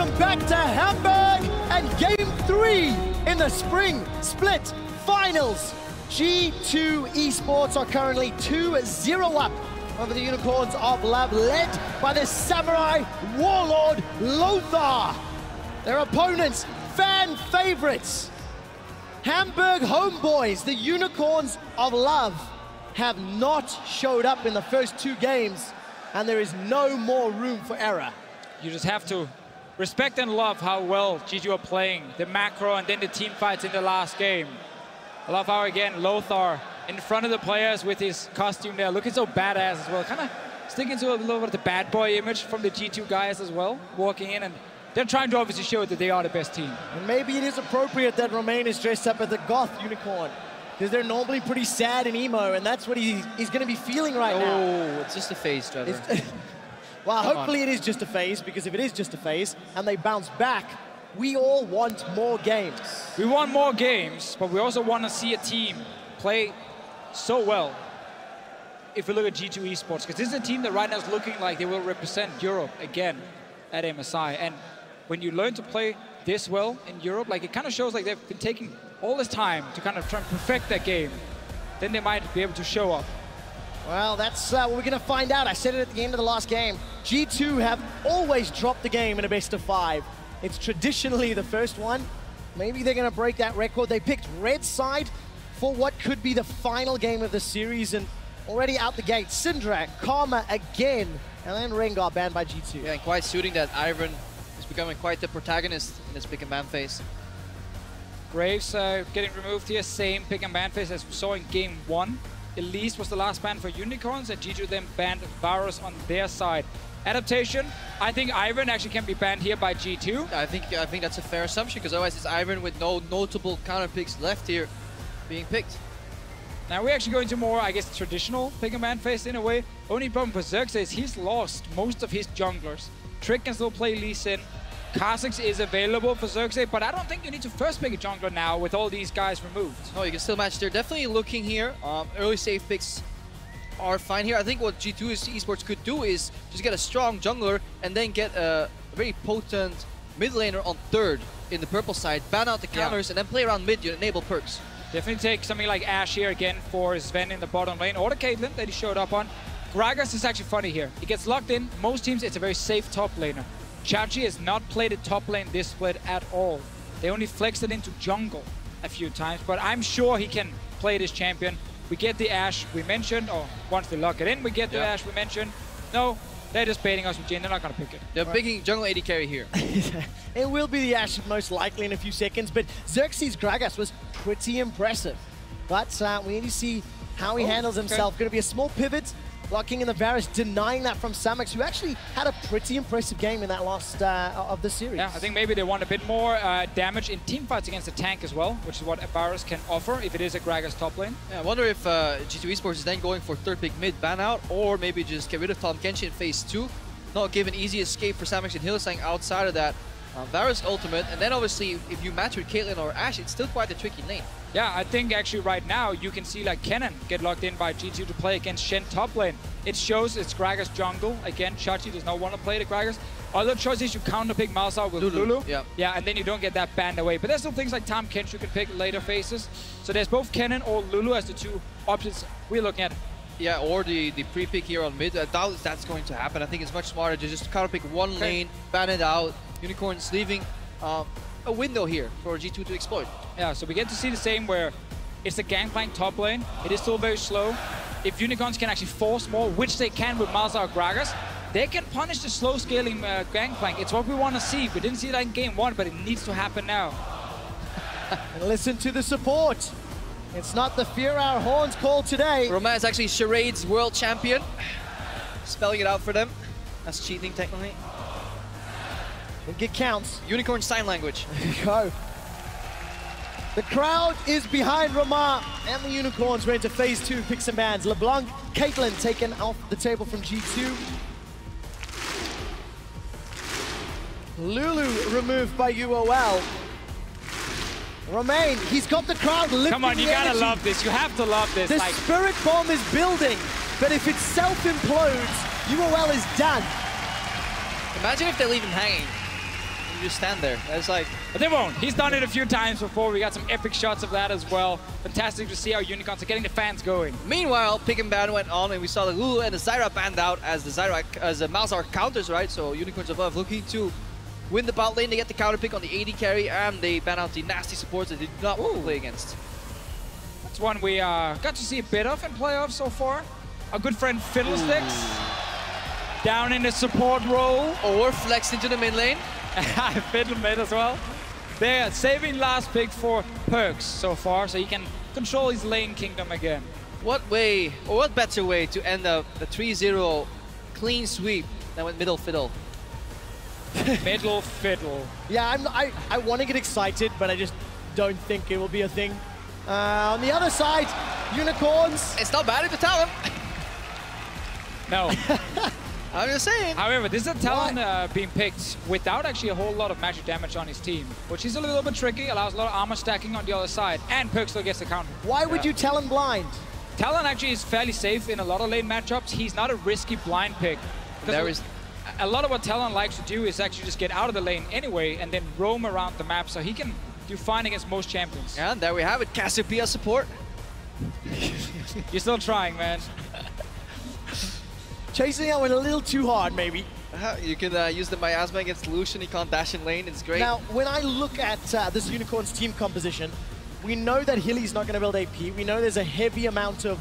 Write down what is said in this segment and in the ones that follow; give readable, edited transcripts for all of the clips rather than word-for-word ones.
welcome back to Hamburg and Game 3 in the Spring Split Finals. G2 Esports are currently 2-0 up over the Unicorns of Love, led by the Samurai Warlord Lothar. Their opponents, fan favorites, Hamburg homeboys, the Unicorns of Love, have not showed up in the first 2 games, and there is no more room for error. You just have to respect and love how well G2 are playing, the macro and then the team fights in the last game. I love how, again, Lothar in front of the players with his costume there, looking so badass as well. Kind of sticking to a little bit of the bad boy image from the G2 guys as well, walking in, and they're trying to obviously show that they are the best team. And maybe it is appropriate that Romain is dressed up as the goth unicorn, because they're normally pretty sad and emo, and that's what he's going to be feeling right now. Oh, it's just a phase, Trevor. Well, hopefully it is just a phase, because if it is just a phase and they bounce back, we all want more games. We want more games, but we also want to see a team play so well. If we look at G2 Esports, because this is a team that right now is looking like they will represent Europe again at MSI. And when you learn to play this well in Europe, like, it kind of shows like they've been taking all this time to kind of try and perfect that game. Then they might be able to show up. Well, that's what we're going to find out. I said it at the end of the last game. G2 have always dropped the game in a best of 5. It's traditionally the first one. Maybe they're going to break that record. They picked red side for what could be the final game of the series, and already out the gate, Syndra, Karma again, and then Rengar banned by G2. Yeah, and quite suiting that Iron is becoming quite the protagonist in this pick and ban phase. Graves getting removed here, same pick and ban phase as we saw in game 1. Elise was the last ban for Unicorns, and G2 then banned Varus on their side. Adaptation, I think Iron actually can be banned here by G2. I think that's a fair assumption, because otherwise it's Iron with no notable counter picks left here being picked. Now we're actually going to more, I guess, traditional pick and ban phase in a way. Only problem for Xerxes is he's lost most of his junglers. Trick can still play Lee Sin. Kha'Zix is available for Xerxes, but I don't think you need to first pick a jungler now with all these guys removed. No, you can still match. They're definitely looking here. Early safe picks are fine here. I think what G2 Esports could do is just get a strong jungler and then get a very potent mid laner on 3rd in the purple side, ban out the counters, and then play around mid, you enable perks. Definitely take something like Ashe here again for Sven in the bottom lane, or the Caitlyn that he showed up on. Gragas is actually funny here. He gets locked in. Most teams, it's a very safe top laner. Chachi has not played a top lane this split at all. They only flexed it into jungle a few times, but I'm sure he can play this champion. We get the Ashe we mentioned, or once they lock it in, we get the Ashe we mentioned. No, they're just baiting us with Jhin. They're not going to pick it. They're picking jungle AD carry here. It will be the Ashe most likely in a few seconds, but Xerxes Gragas was pretty impressive. But we need to see how he handles himself. Going to be a small pivot, locking in the Varus, denying that from Samux, who actually had a pretty impressive game in that last of the series. Yeah, I think maybe they want a bit more damage in teamfights against the tank as well, which is what Varus can offer if it is a Gragas top lane. Yeah, I wonder if G2 Esports is then going for 3rd pick mid ban out, or maybe just get rid of Tahm Kenshi in phase 2. Not give an easy escape for Samux and Hylissang outside of that. Varus ultimate, and then obviously if you match with Caitlyn or Ashe, it's still quite a tricky lane. Yeah, I think actually right now you can see like Kennen get locked in by G2 to play against Shen top lane. It shows it's Gragas jungle. Again, Chachi does not want to play the Gragas. Other choice is you counter pick Malzahar with Lulu. Yeah, and then you don't get that banned away. But there's still things like Tahm Kenshi you can pick later phases. So there's both Kennen or Lulu as the 2 options we're looking at. Yeah, or the pre-pick here on mid. I doubt that's going to happen. I think it's much smarter to just counter pick one lane, ban it out. Unicorns leaving a window here for G2 to exploit. Yeah, so we get to see the same where it's the gangplank top lane. It is still very slow. If Unicorns can actually force more, which they can with Malzahar Gragas, they can punish the slow scaling gangplank. It's what we want to see. We didn't see that in game 1, but it needs to happen now. And listen to the support. It's not the Fear Our Horns call today. Romain is actually Charade's world champion. Spelling it out for them. That's cheating technically. I think it counts. Unicorn sign language. There you go. The crowd is behind Romain and the Unicorns. We're into phase 2, picks and bans. LeBlanc, Caitlyn taken off the table from G2. Lulu removed by UOL. Romain, he's got the crowd lifting. Come on, you gotta love this. You have to love this. The spirit bomb is building, but if it self-implodes, UOL is done. Imagine if they leave him hanging. You just stand there. It's like... But they won't. He's done it a few times before. We got some epic shots of that as well. Fantastic to see how Unicorns are getting the fans going. Meanwhile, pick and ban went on, and we saw the Lulu and the Zyra banned out as the Malzahar counters, right? So Unicorns above looking to win the bot lane. They get the counter pick on the AD carry, and they ban out the nasty supports that they did not want to play against. That's one we got to see a bit of in playoffs so far. Our good friend Fiddlesticks down in the support role. Or flexed into the mid lane. Fiddle mid as well. They're saving last pick for Perks so far, so he can control his lane kingdom again. What way, or what better way to end up the 3-0 clean sweep than with middle fiddle? Middle fiddle. Yeah, I want to get excited, but I just don't think it will be a thing. On the other side, Unicorns. It's not bad if you tell him. No. I'm just saying. However, this is a Talon being picked without actually a whole lot of magic damage on his team, which is a little bit tricky, allows a lot of armor stacking on the other side, and Perk still gets the counter. Why would you Talon blind? Talon actually is fairly safe in a lot of lane matchups. He's not a risky blind pick. There is a lot of what Talon likes to do is actually just get out of the lane anyway and then roam around the map, so he can do fine against most champions. And there we have it, Cassiopeia support. You're still trying, man. Chasing out a little too hard, maybe. You can use the miasma against Lucian. He can't dash in lane. It's great. Now, when I look at this Unicorns team composition, we know that Hilly's not going to build AP. We know there's a heavy amount of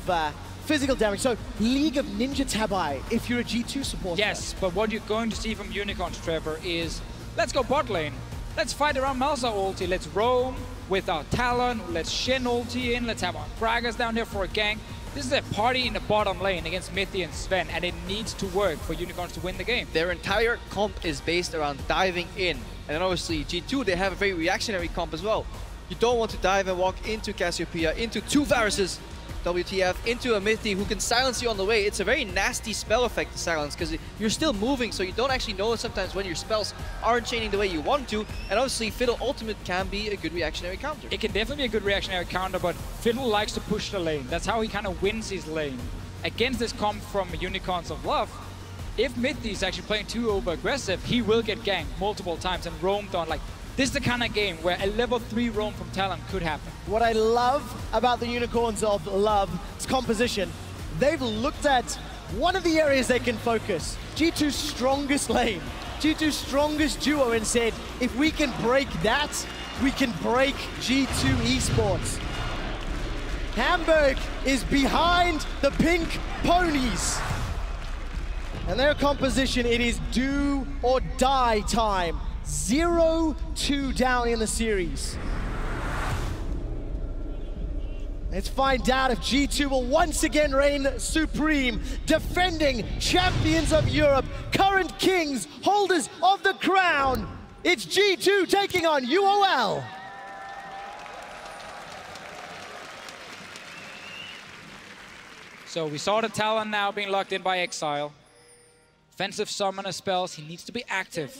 physical damage. So, League of Ninja Tabai, if you're a G2 supporter. Yes, but what you're going to see from Unicorns, Trevor, is let's go bot lane. Let's fight around Malzahar ulti. Let's roam with our Talon. Let's Shen ulti in. Let's have our Gragas down there for a gank. This is a party in the bottom lane against Mithy and Sven, and it needs to work for Unicorns to win the game. Their entire comp is based around diving in. And then obviously G2, they have a very reactionary comp as well. You don't want to dive and walk into Cassiopeia, into two Varuses, WTF, into a Mithy who can silence you on the way. It's a very nasty spell effect to silence because you're still moving, so you don't actually know sometimes when your spells aren't chaining the way you want to. And obviously Fiddle Ultimate can be a good reactionary counter. It can definitely be a good reactionary counter, but Fiddle likes to push the lane. That's how he kind of wins his lane. Against this comp from Unicorns of Love, if Mithy is actually playing too over-aggressive, he will get ganked multiple times and roamed on. Like, this is the kind of game where a level 3 roam from Talon could happen. What I love about the Unicorns of Love's composition, they've looked at one of the areas they can focus. G2's strongest lane, G2's strongest duo, and said, if we can break that, we can break G2 Esports. Hamburg is behind the pink ponies. And their composition, it is do or die time. 0-2 down in the series. Let's find out if G2 will once again reign supreme, defending champions of Europe, current kings, holders of the crown. It's G2 taking on UOL. So we saw the Talon now being locked in by Exile. Offensive summoner spells, he needs to be active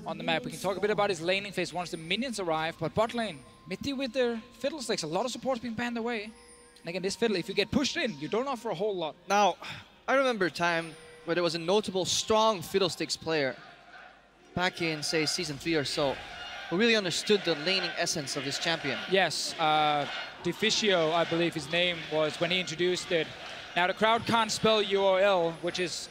on the map. We can talk a bit about his laning phase once the minions arrive, but bot lane, Mithy with their Fiddlesticks, a lot of support's being banned away. And again, this Fiddle, if you get pushed in, you don't offer a whole lot. Now, I remember a time where there was a notable strong Fiddlesticks player back in, say, Season 3 or so, who really understood the laning essence of this champion. Yes, Deficio, I believe his name was, when he introduced it. Now, the crowd can't spell UOL, which is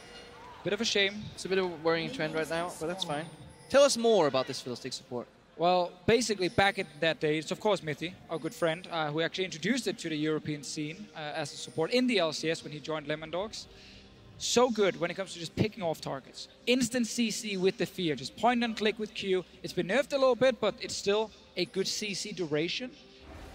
bit of a shame. It's a bit of a worrying trend right now, but that's fine. Tell us more about this Fiddlestick support. Well, basically, back in that day, it's of course Mithy, our good friend, who actually introduced it to the European scene as a support in the LCS when he joined Lemon Dogs. So good when it comes to just picking off targets. Instant CC with the fear, just point and click with Q. It's been nerfed a little bit, but it's still a good CC duration.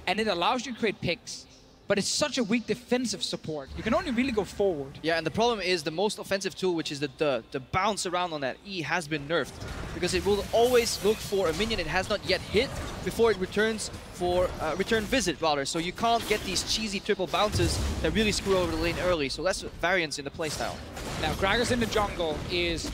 And it allows you to create picks. But it's such a weak defensive support. You can only really go forward. Yeah, and the problem is the most offensive tool, which is the bounce around on that E, has been nerfed. Because it will always look for a minion it has not yet hit before it returns for return visit, rather. So you can't get these cheesy triple bounces that really screw over the lane early. So that's variance in the playstyle. Now, Gragas in the jungle is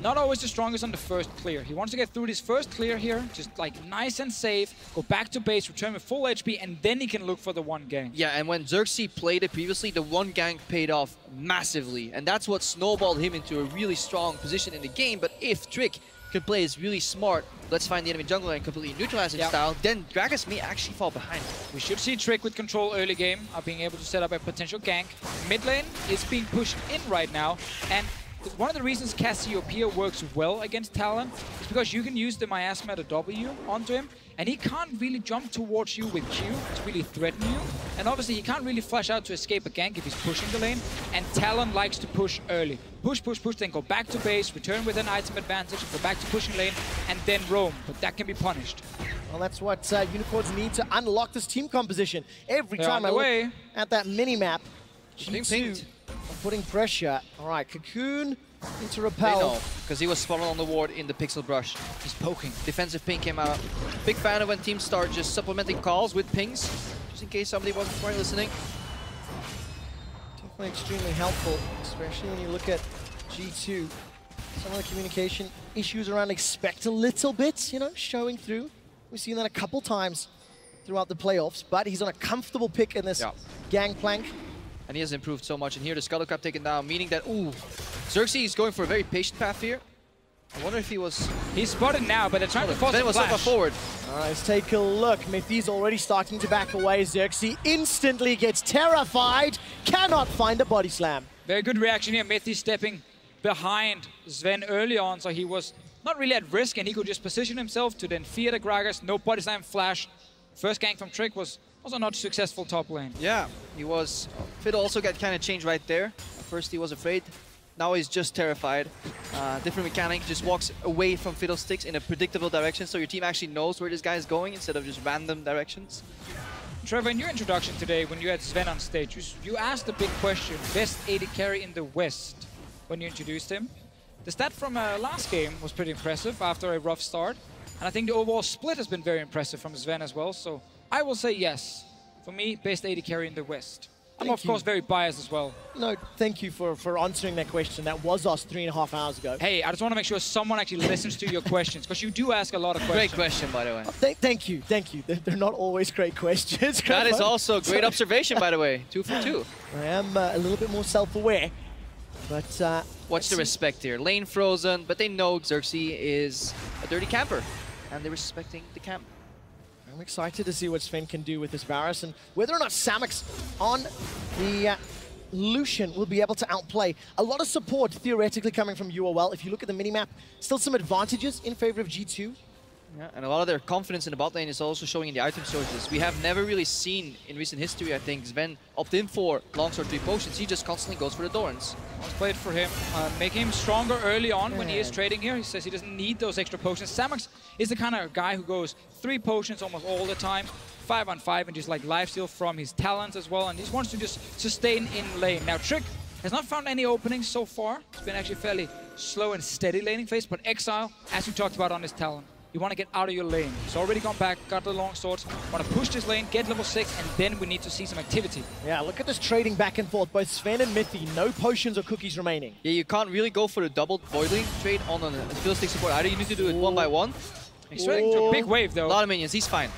not always the strongest on the first clear. He wants to get through this first clear here, just like nice and safe, go back to base, return with full HP, and then he can look for the one gang. Yeah, and when Xerxes played it previously, the one gang paid off massively, and that's what snowballed him into a really strong position in the game. But if Trick could play is really smart, let's find the enemy jungler and completely neutralize his style, then Gragas may actually fall behind. We should see Trick with control early game, being able to set up a potential gank. Mid lane is being pushed in right now, and one of the reasons Cassiopeia works well against Talon is because you can use the miasma W onto him, and he can't really jump towards you with Q to really threaten you. And obviously he can't really flash out to escape a gank if he's pushing the lane, and Talon likes to push early. Push, push, push, then go back to base, return with an item advantage, go back to pushing lane, and then roam. But that can be punished. Well, that's what Unicorns need to unlock this team composition. Every time I look at that mini-map, G2 are putting pressure. All right, Cocoon into Repel. Because he was spot on the ward in the pixel brush. He's poking. Defensive ping came out. Big fan of when teams start just supplementing calls with pings, just in case somebody wasn't quite listening. Definitely extremely helpful, especially when you look at G2. Some of the communication issues around expect a little bit, you know, showing through. We've seen that a couple times throughout the playoffs, but he's on a comfortable pick in this gangplank. And he has improved so much. And here the Scuttle Crab taken down, meaning that, Xerxes is going for a very patient path here. I wonder if he was... He's spotted now, but they're trying to force the flash. So forward. All right, let's take a look. Mythi's already starting to back away. Xerxes instantly gets terrified, cannot find a body slam. Very good reaction here. Mythi stepping behind Sven early on, so he was not really at risk, and he could just position himself to then fear the Gragas. No body slam flash. First gank from Trick was also not successful top lane. Yeah, he was. Fiddle also got kind of changed right there. At first he was afraid. Now he's just terrified. Different mechanic, just walks away from Fiddlesticks in a predictable direction, so your team actually knows where this guy is going instead of just random directions. Trevor, in your introduction today, when you had Sven on stage, you asked the big question, best AD carry in the West, when you introduced him. The stat from last game was pretty impressive after a rough start, and I think the overall split has been very impressive from Sven as well, so I will say yes. For me, best AD carry in the West. I'm of course very biased as well. No, thank you for answering that question. That was asked 3.5 hours ago. Hey, I just want to make sure someone actually listens to your questions, because you do ask a lot of questions. Great question, by the way. Thank you. They're not always great questions. That is also a great observation, by the way. 2 for 2. I am a little bit more self-aware, but... Watch the respect here. Lane frozen, but they know Xerxes is a dirty camper, and they're respecting the camp. I'm excited to see what Sven can do with this Varus, and whether or not Samux on the Lucian will be able to outplay. A lot of support theoretically coming from UOL. If you look at the minimap, still some advantages in favor of G2. Yeah, and a lot of their confidence in the bot lane is also showing in the item sources. We have never really seen in recent history, I think, Sven opt in for longsword 3 potions. He just constantly goes for the Dorans. Let's play it for him. Make him stronger early on when he is trading here. He says he doesn't need those extra potions. Samux is the kind of guy who goes 3 potions almost all the time, 5 on 5, and just like lifesteal from his talents as well. And he wants to just sustain in lane. Now Trick has not found any openings so far. It's been actually fairly slow and steady laning phase, but Exile, as we talked about on his talent, you want to get out of your lane. He's already gone back, got the long swords, want to push this lane, get level 6, and then we need to see some activity. Yeah, look at this trading back and forth. Both Sven and Mythi, no potions or cookies remaining. Yeah, you can't really go for the double Voidling trade on a Fiddlestick support either. You need to do it 1 by 1. He's trading to a big wave though. A lot of minions, he's fine.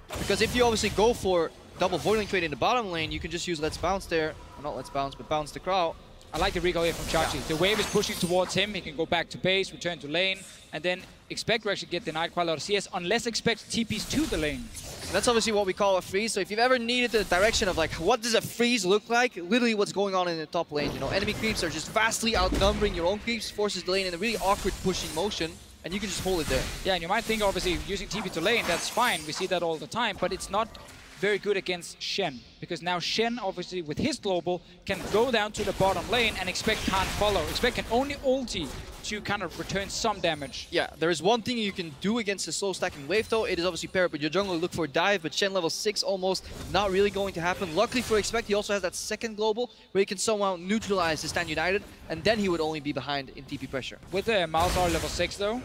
Because if you obviously go for double Voidling trade in the bottom lane, you can just use Let's Bounce there. Or not Let's Bounce, but Bounce the Crow. I like the recall here from Chachi. The wave is pushing towards him. He can go back to base, return to lane, and then expect to actually get denied quite a lot of CS, unless expect TPs to the lane. That's obviously what we call a freeze. So if you've ever needed the direction of like, what does a freeze look like? Literally what's going on in the top lane. You know, enemy creeps are just vastly outnumbering your own creeps, forces the lane in a really awkward pushing motion, and you can just hold it there. Yeah, and you might think obviously using TP to lane, that's fine. We see that all the time, but it's not very good against Shen, because now Shen, obviously with his global, can go down to the bottom lane and Expect can't follow. Expect can only ulti to kind of return some damage. Yeah, there is one thing you can do against the slow stacking wave though. It is obviously pair up with your jungle, look for a dive, but Shen level 6 almost not really going to happen. Luckily for Expect, he also has that second global where he can somehow neutralize the Stand United, and then he would only be behind in TP pressure. With the Malzahar level 6 though,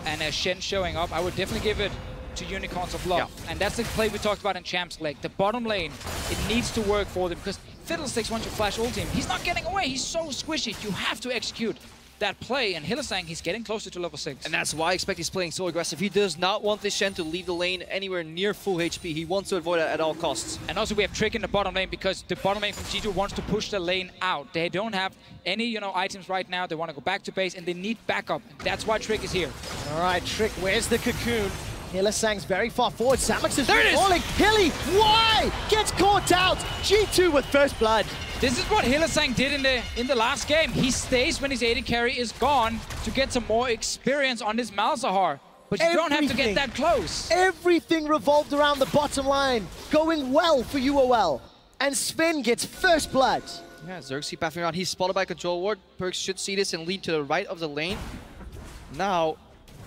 and Shen showing up, I would definitely give it to Unicorns of Love. Yeah. And that's the play we talked about in Champs League. The bottom lane, it needs to work for them, because Fiddlesticks, once you flash ult him, he's not getting away. He's so squishy. You have to execute that play, and Hylissang, he's getting closer to level 6. And that's why I expect he's playing so aggressive. He does not want this Shen to leave the lane anywhere near full HP. He wants to avoid it at all costs. And also we have Trick in the bottom lane because the bottom lane from G2 wants to push the lane out. They don't have any, items right now. They want to go back to base and they need backup. That's why Trick is here. All right, Trick, where's the cocoon? Hylissang's very far forward. Samux is There it is! falling. Hilly, why? Gets caught out. G2 with first blood. This is what Hylissang did in the last game. He stays when his AD carry is gone to get some more experience on this Malzahar. But you don't have to get that close. Everything revolved around the bottom line, going well for UOL. And Sven gets first blood. Yeah, Xerxes pathing around. He's spotted by Control Ward. Perkz should see this and lead to the right of the lane. Now,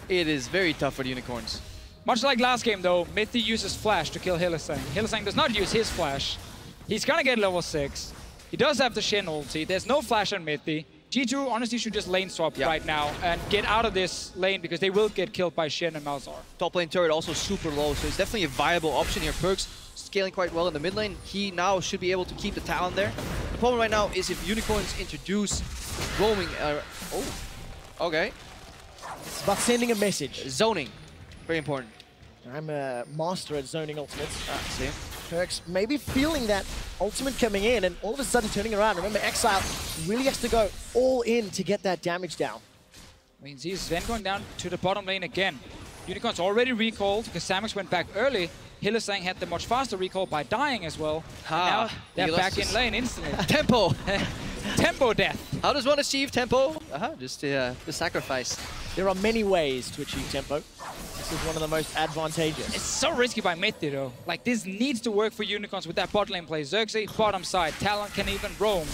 it is very tough for the Unicorns. Much like last game though, Mithy uses Flash to kill Hylissang. Hylissang does not use his Flash. He's gonna get level 6. He does have the Shen ulti. There's no Flash on Mithy. G2 honestly should just lane swap right now and get out of this lane because they will get killed by Shen and Malzahar. Top lane turret also super low, so it's definitely a viable option here. Perkz scaling quite well in the mid lane. He now should be able to keep the Talon there. The problem right now is if Unicorns introduce roaming. Okay. It's about sending a message. Zoning. Very important. I'm a master at zoning ultimates. See? Perkz maybe feeling that ultimate coming in and all of a sudden turning around. Remember, Exile really has to go all in to get that damage down. I mean, see Sven going down to the bottom lane again. Unicorns already recalled because Samux went back early. Hylissang had the much faster recall by dying as well. Now they're back in lane instantly. Tempo! Tempo death. How does one achieve tempo? Just the sacrifice. There are many ways to achieve tempo. This is one of the most advantageous. It's so risky by Mithy though. Like this needs to work for Unicorns with that bot lane play. Xerxes, bottom side. Talon can even roam.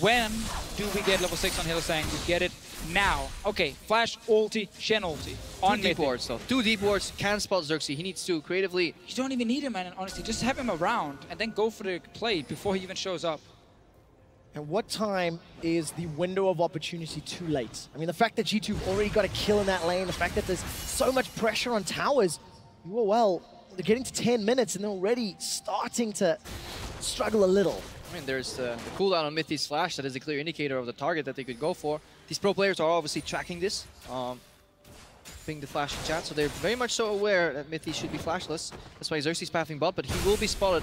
When do we get level 6 on Hylissang? We get it now. Okay, Flash, ulti, Shen ulti. On Two deep Mithy. wards though. 2 deep wards can spot Xerxes. He needs to creatively. You don't even need him, man. Honestly, just have him around and then go for the play before he even shows up. And what time is the window of opportunity too late? I mean, the fact that G2 already got a kill in that lane, the fact that there's so much pressure on towers, UOL, they're getting to 10 minutes and they're already starting to struggle a little. I mean, there's the cooldown on Mithy's Flash. That is a clear indicator of the target that they could go for. These pro players are obviously tracking this. Ping the Flash in chat, so they're very much so aware that Mithy should be flashless. That's why Xerxes pathing bot, but he will be spotted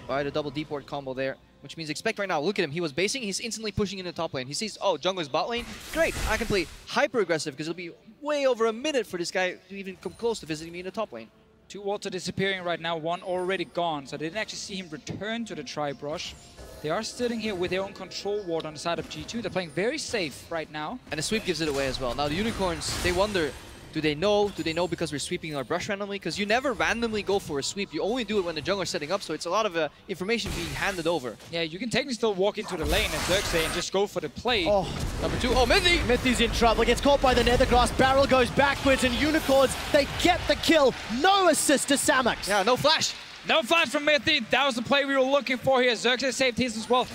by the double deep ward combo there. Which means expect right now, look at him, he was basing, he's instantly pushing in the top lane. He sees, oh, jungler's bot lane, great, I can play hyper aggressive because it'll be way over a minute for this guy to even come close to visiting me in the top lane. 2 wards are disappearing right now, 1 already gone, so they didn't actually see him return to the tri-brush. They are sitting here with their own control ward on the side of G2. They're playing very safe right now. And the sweep gives it away as well. Now the Unicorns, they wonder, do they know? Do they know because we're sweeping our brush randomly? Because you never randomly go for a sweep. You only do it when the jungler's setting up, so it's a lot of information being handed over. Yeah, you can technically still walk into the lane and Xerxes and just go for the play. Oh, number 2, oh, Mithy! Mithy's in trouble, gets caught by the Nethergrass, barrel goes backwards, and Unicorns, they get the kill. No assist to Samux. Yeah, no flash. No flash from Mithy. That was the play we were looking for here. Xerxes saved his as well.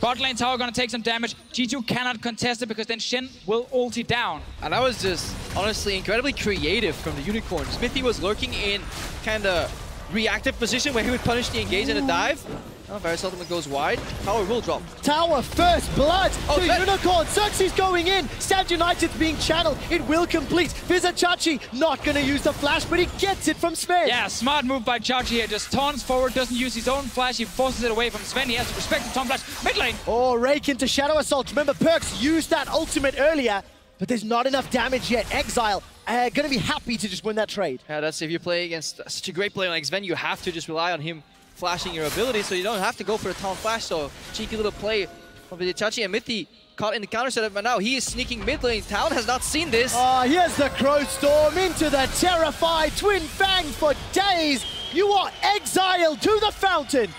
Bot lane tower gonna take some damage. G2 cannot contest it because then Shen will ulti down. And that was just, honestly, incredibly creative from the Unicorns. Mithy was lurking in kind of reactive position where he would punish the engage and a dive. Oh, Varus ultimate goes wide. Tower will drop. Tower first blood Oh, to Unicorn. Xerxes going in. Stand United's being channeled. It will complete. Vizachachi not going to use the flash, but he gets it from Sven. Yeah, smart move by Chachi here. Just taunts forward, doesn't use his own flash. He forces it away from Sven. He has to respect the taunt flash. Mid lane. Oh, rake into Shadow Assault. Remember, Perkz used that ultimate earlier, but there's not enough damage yet. Exile going to be happy to just win that trade. Yeah, that's if you play against such a great player like Sven, you have to just rely on him flashing your ability, so you don't have to go for the taunt flash. So cheeky little play from Vizachachi, and Mithy caught in the counter setup, but now he is sneaking mid lane. Talon has not seen this. Here's the Crow Storm into the terrified Twin Fang for days. You are exiled to the fountain.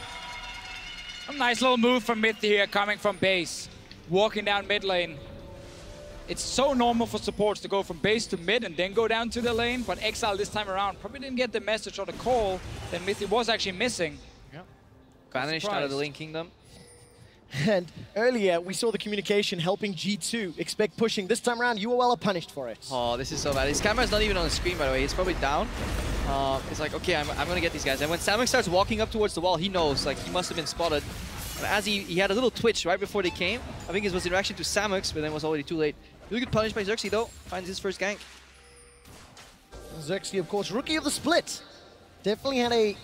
A nice little move from Mithy here, coming from base. Walking down mid lane. It's so normal for supports to go from base to mid and then go down to the lane, but Exile this time around probably didn't get the message or the call that Mithy was actually missing. Yeah. Vanished out of the Lane Kingdom. And earlier, we saw the communication helping G2 expect pushing. This time around, UOL are punished for it. Oh, this is so bad. His camera's not even on the screen, by the way. He's probably down. It's like, okay, I'm going to get these guys. And when Samux starts walking up towards the wall, he knows, like, he must have been spotted. And as he had a little twitch right before they came. I think it was in reaction to Samux, but then it was already too late. Really good punish by Xerxes though. Finds his first gank. Xerxes, of course, rookie of the split. Definitely had a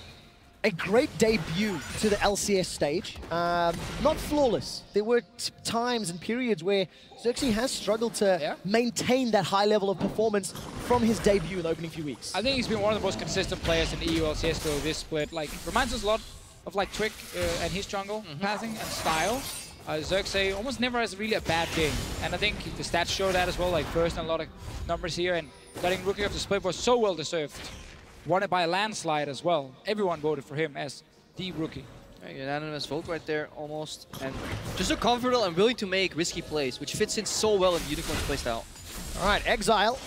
great debut to the LCS stage. Not flawless. There were times and periods where Xerxes has struggled to maintain that high level of performance from his debut in the opening few weeks. I think he's been one of the most consistent players in the EULCS though this split. Like, reminds us a lot of like Trick and his jungle passing and style. Xerxes almost never has really a bad game. And I think the stats show that as well, like first and a lot of numbers here, and getting rookie of the split was so well deserved. Won it by a landslide as well. Everyone voted for him as the rookie. Unanimous vote right there, almost. And just so comfortable and willing to make risky plays, which fits in so well in Unicorn's playstyle. All right, Exile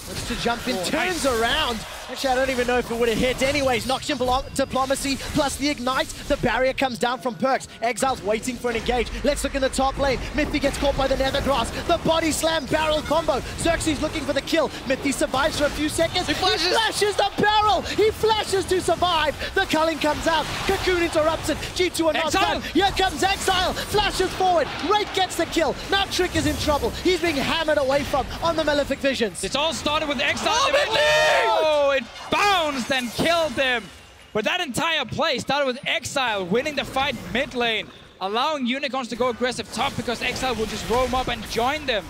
looks to jump in, turns around. Actually, I don't even know if it would have hit anyways. Noxian Diplomacy plus the Ignite. The barrier comes down from Perks. Exile's waiting for an engage. Let's look in the top lane. Mythy gets caught by the Nether Grass. The body slam barrel combo. Xerxes looking for the kill. Mythy survives for a few seconds. He flashes the barrel. He flashes to survive. The culling comes out. Cocoon interrupts it. G2 are not done. Here comes Exile. Flashes forward. Wraith gets the kill. Now Trick is in trouble. He's being hammered away from on the Malefic Visions. It's all started with Exile. Oh, it bounced and killed them. But that entire play started with Exile winning the fight mid lane, allowing Unicorns to go aggressive top because Exile will just roam up and join them.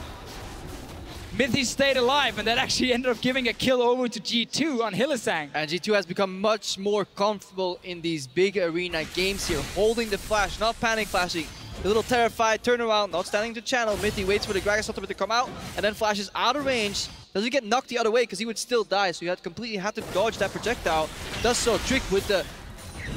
Mythy stayed alive, and that actually ended up giving a kill over to G2 on Hylissang. And G2 has become much more comfortable in these big arena games here, holding the flash, not panic flashing. A little terrified turnaround, not standing to channel. Mythy waits for the Gragas ultimate to come out, and then flashes out of range. Doesn't get knocked the other way because he would still die, so he completely had to dodge that projectile. Does so. Trick with the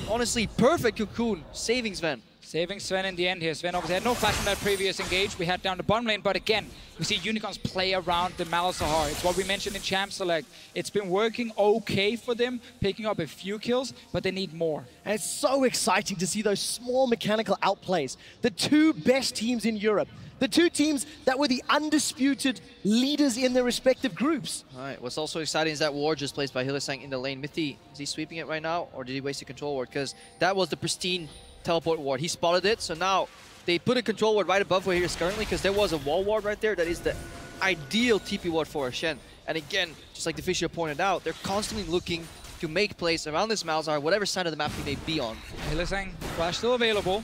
honestly perfect cocoon, saving Sven. Saving Sven in the end here. Sven obviously had no flash in that previous engage. We had down the bottom lane, but again, we see Unicorns play around the Malzahar. It's what we mentioned in Champ Select. It's been working okay for them, picking up a few kills, but they need more. And it's so exciting to see those small mechanical outplays. The two best teams in Europe. The two teams that were the undisputed leaders in their respective groups. All right, what's also exciting is that ward just placed by Hylissang in the lane. Mythy, is he sweeping it right now, or did he waste a control ward? Because that was the pristine teleport ward. He spotted it, so now they put a control ward right above where he is currently, because there was a wall ward right there that is the ideal TP ward for Shen. And again, just like the Fisher pointed out, they're constantly looking to make plays around this Malzahar, whatever side of the map he may be on. Hylissang, flash still available.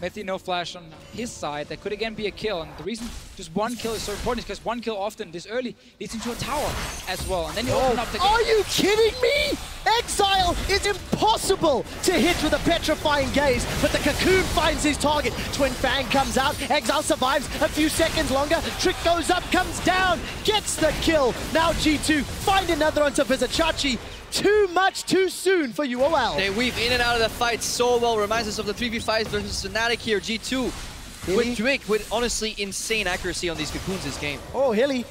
Mythy, no flash on his side. That could again be a kill. And the reason just one kill is so important is because one kill often this early leads into a tower as well. And then you open up the game. Are you kidding me? Exile is impossible to hit with a petrifying gaze, but the cocoon finds his target. Twin Fang comes out. Exile survives a few seconds longer. Trick goes up, comes down, gets the kill. Now G2 find another onto Vizichachi. Too much too soon for UOL. They weave in and out of the fight so well. Reminds us of the 3v5s versus Fnatic here. G2 with Drake with honestly insane accuracy on these cocoons this game. Oh, Hilly,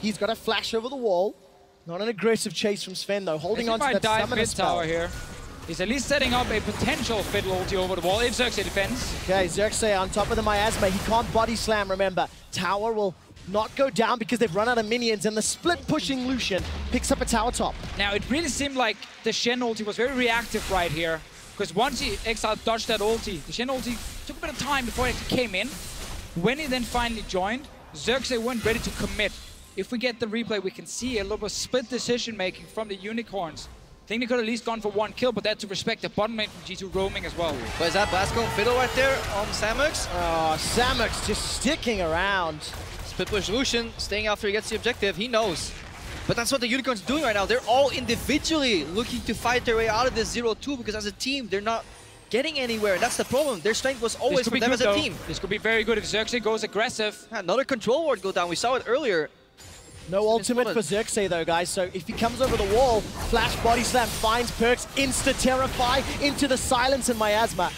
he's got a flash over the wall. Not an aggressive chase from Sven though, holding on to that summoner spell. Tower here. He's at least setting up a potential Fiddle ulti over the wall if Xerxes defends. Okay, Xerxes on top of the miasma. He can't body slam, remember. Tower will not go down because they've run out of minions, and the split pushing Lucian picks up a tower top. Now, it really seemed like the Shen ulti was very reactive right here, because once Exile dodged that ulti, the Shen ulti took a bit of time before it came in. When he then finally joined, Xerxes weren't ready to commit. If we get the replay, we can see a little bit of split decision making from the Unicorns. I think they could have at least gone for one kill, but they had to respect the bottom lane from G2 roaming as well. But is that Blasco Fiddle right there on Samux? Oh, Samux just sticking around. Split push Lucian, staying after he gets the objective, he knows. But that's what the Unicorns are doing right now. They're all individually looking to fight their way out of this 0-2 because as a team, they're not getting anywhere. And that's the problem. Their strength was always for them as a team. This could be very good if Xerxes goes aggressive. Another control ward go down. We saw it earlier. No ultimate for Xerxes though, guys, so if he comes over the wall, flash body slam finds Perks, insta-terrify into the silence and miasma.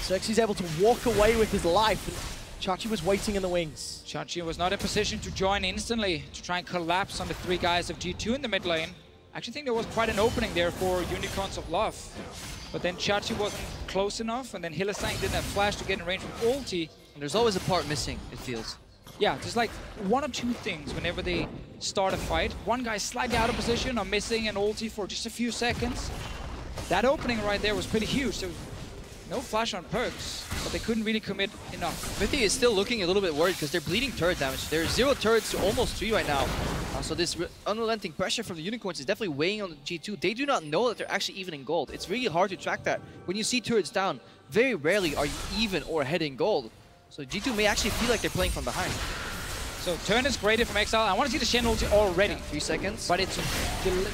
Xerxes able to walk away with his life. Chachi was waiting in the wings. Chachi was not in position to join instantly to try and collapse on the three guys of G2 in the mid lane. I actually think there was quite an opening there for Unicorns of Love. But then Chachi wasn't close enough, and then Hylissang didn't have flash to get in range from ulti. And there's always a part missing, it feels. Yeah, there's like one or two things whenever they start a fight. One guy's slightly out of position or missing an ulti for just a few seconds. That opening right there was pretty huge. So No flash on Perks, but they couldn't really commit enough. Mithy is still looking a little bit worried because they're bleeding turret damage. They're 0 turrets to almost 3 right now. So this unrelenting pressure from the Unicorns is definitely weighing on the G2. They do not know that they're actually even in gold. It's really hard to track that. When you see turrets down, very rarely are you even or ahead in gold. So G2 may actually feel like they're playing from behind. So turn is created from Exile. I want to see the Shen ulti already. 3 seconds. But it's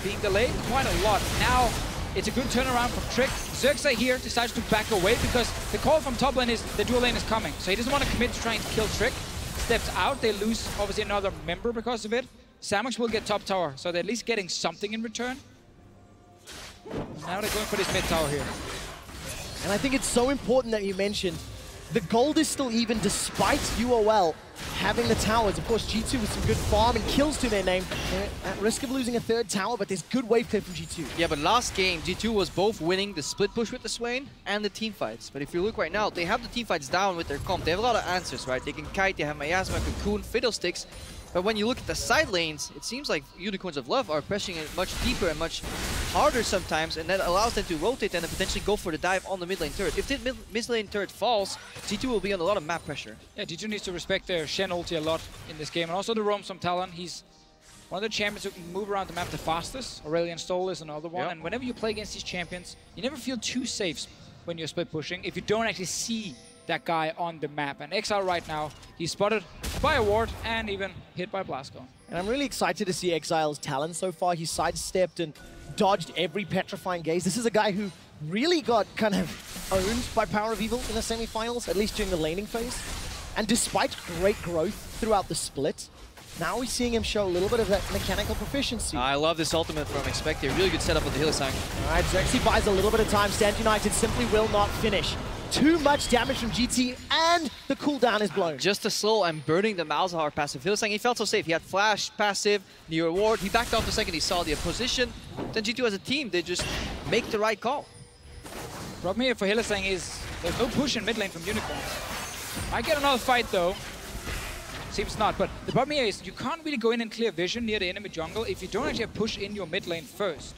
being delayed quite a lot. Now it's a good turnaround from Trick. Xerxes here decides to back away because the call from top lane is the dual lane is coming. So he doesn't want to commit to trying to kill Trick. Steps out, they lose obviously another member because of it. Samux will get top tower, so they're at least getting something in return. Now they're going for this mid tower here. And I think it's so important that you mentioned the gold is still even despite UOL having the towers. Of course, G2 with some good farm and kills to their name. They're at risk of losing a 3rd tower, but there's good wave clear from G2. Yeah, but last game, G2 was both winning the split push with the Swain and the team fights. But if you look right now, they have the team fights down with their comp. They have a lot of answers, right? They can kite, they have Miasma, Cocoon, Fiddlesticks. But when you look at the side lanes, it seems like Unicorns of Love are pressing it much deeper and much harder sometimes, and that allows them to rotate and then potentially go for the dive on the mid lane turret. If the mid lane turret falls, G2 will be under a lot of map pressure. Yeah, G2 needs to respect their Shen ulti a lot in this game, and also the roam some talent. He's one of the champions who can move around the map the fastest. Aurelion Stoll is another one, and whenever you play against these champions, you never feel too safe when you're split pushing if you don't actually see that guy on the map. And Exile right now, he's spotted by a ward and even hit by Blasco. And I'm really excited to see Exile's talent so far. He sidestepped and dodged every petrifying gaze. This is a guy who really got kind of owned by Power of Evil in the semifinals, at least during the laning phase. And despite great growth throughout the split, now we're seeing him show a little bit of that mechanical proficiency. I love this ultimate from Expected. Really good setup with the Hylissang. All right, Xerxes buys a little bit of time. Stand United simply will not finish. Too much damage from GT, and the cooldown is blown. Just a slow and burning the Malzahar passive. Hylissang, he felt so safe. He had flash, passive, near ward. He backed off the second he saw the position. Then G2 as a team, they just make the right call. Problem here for Hylissang is there's no push in mid lane from Unicorns. Might get another fight though. Seems not, but the problem here is you can't really go in and clear vision near the enemy jungle if you don't actually push in your mid lane first.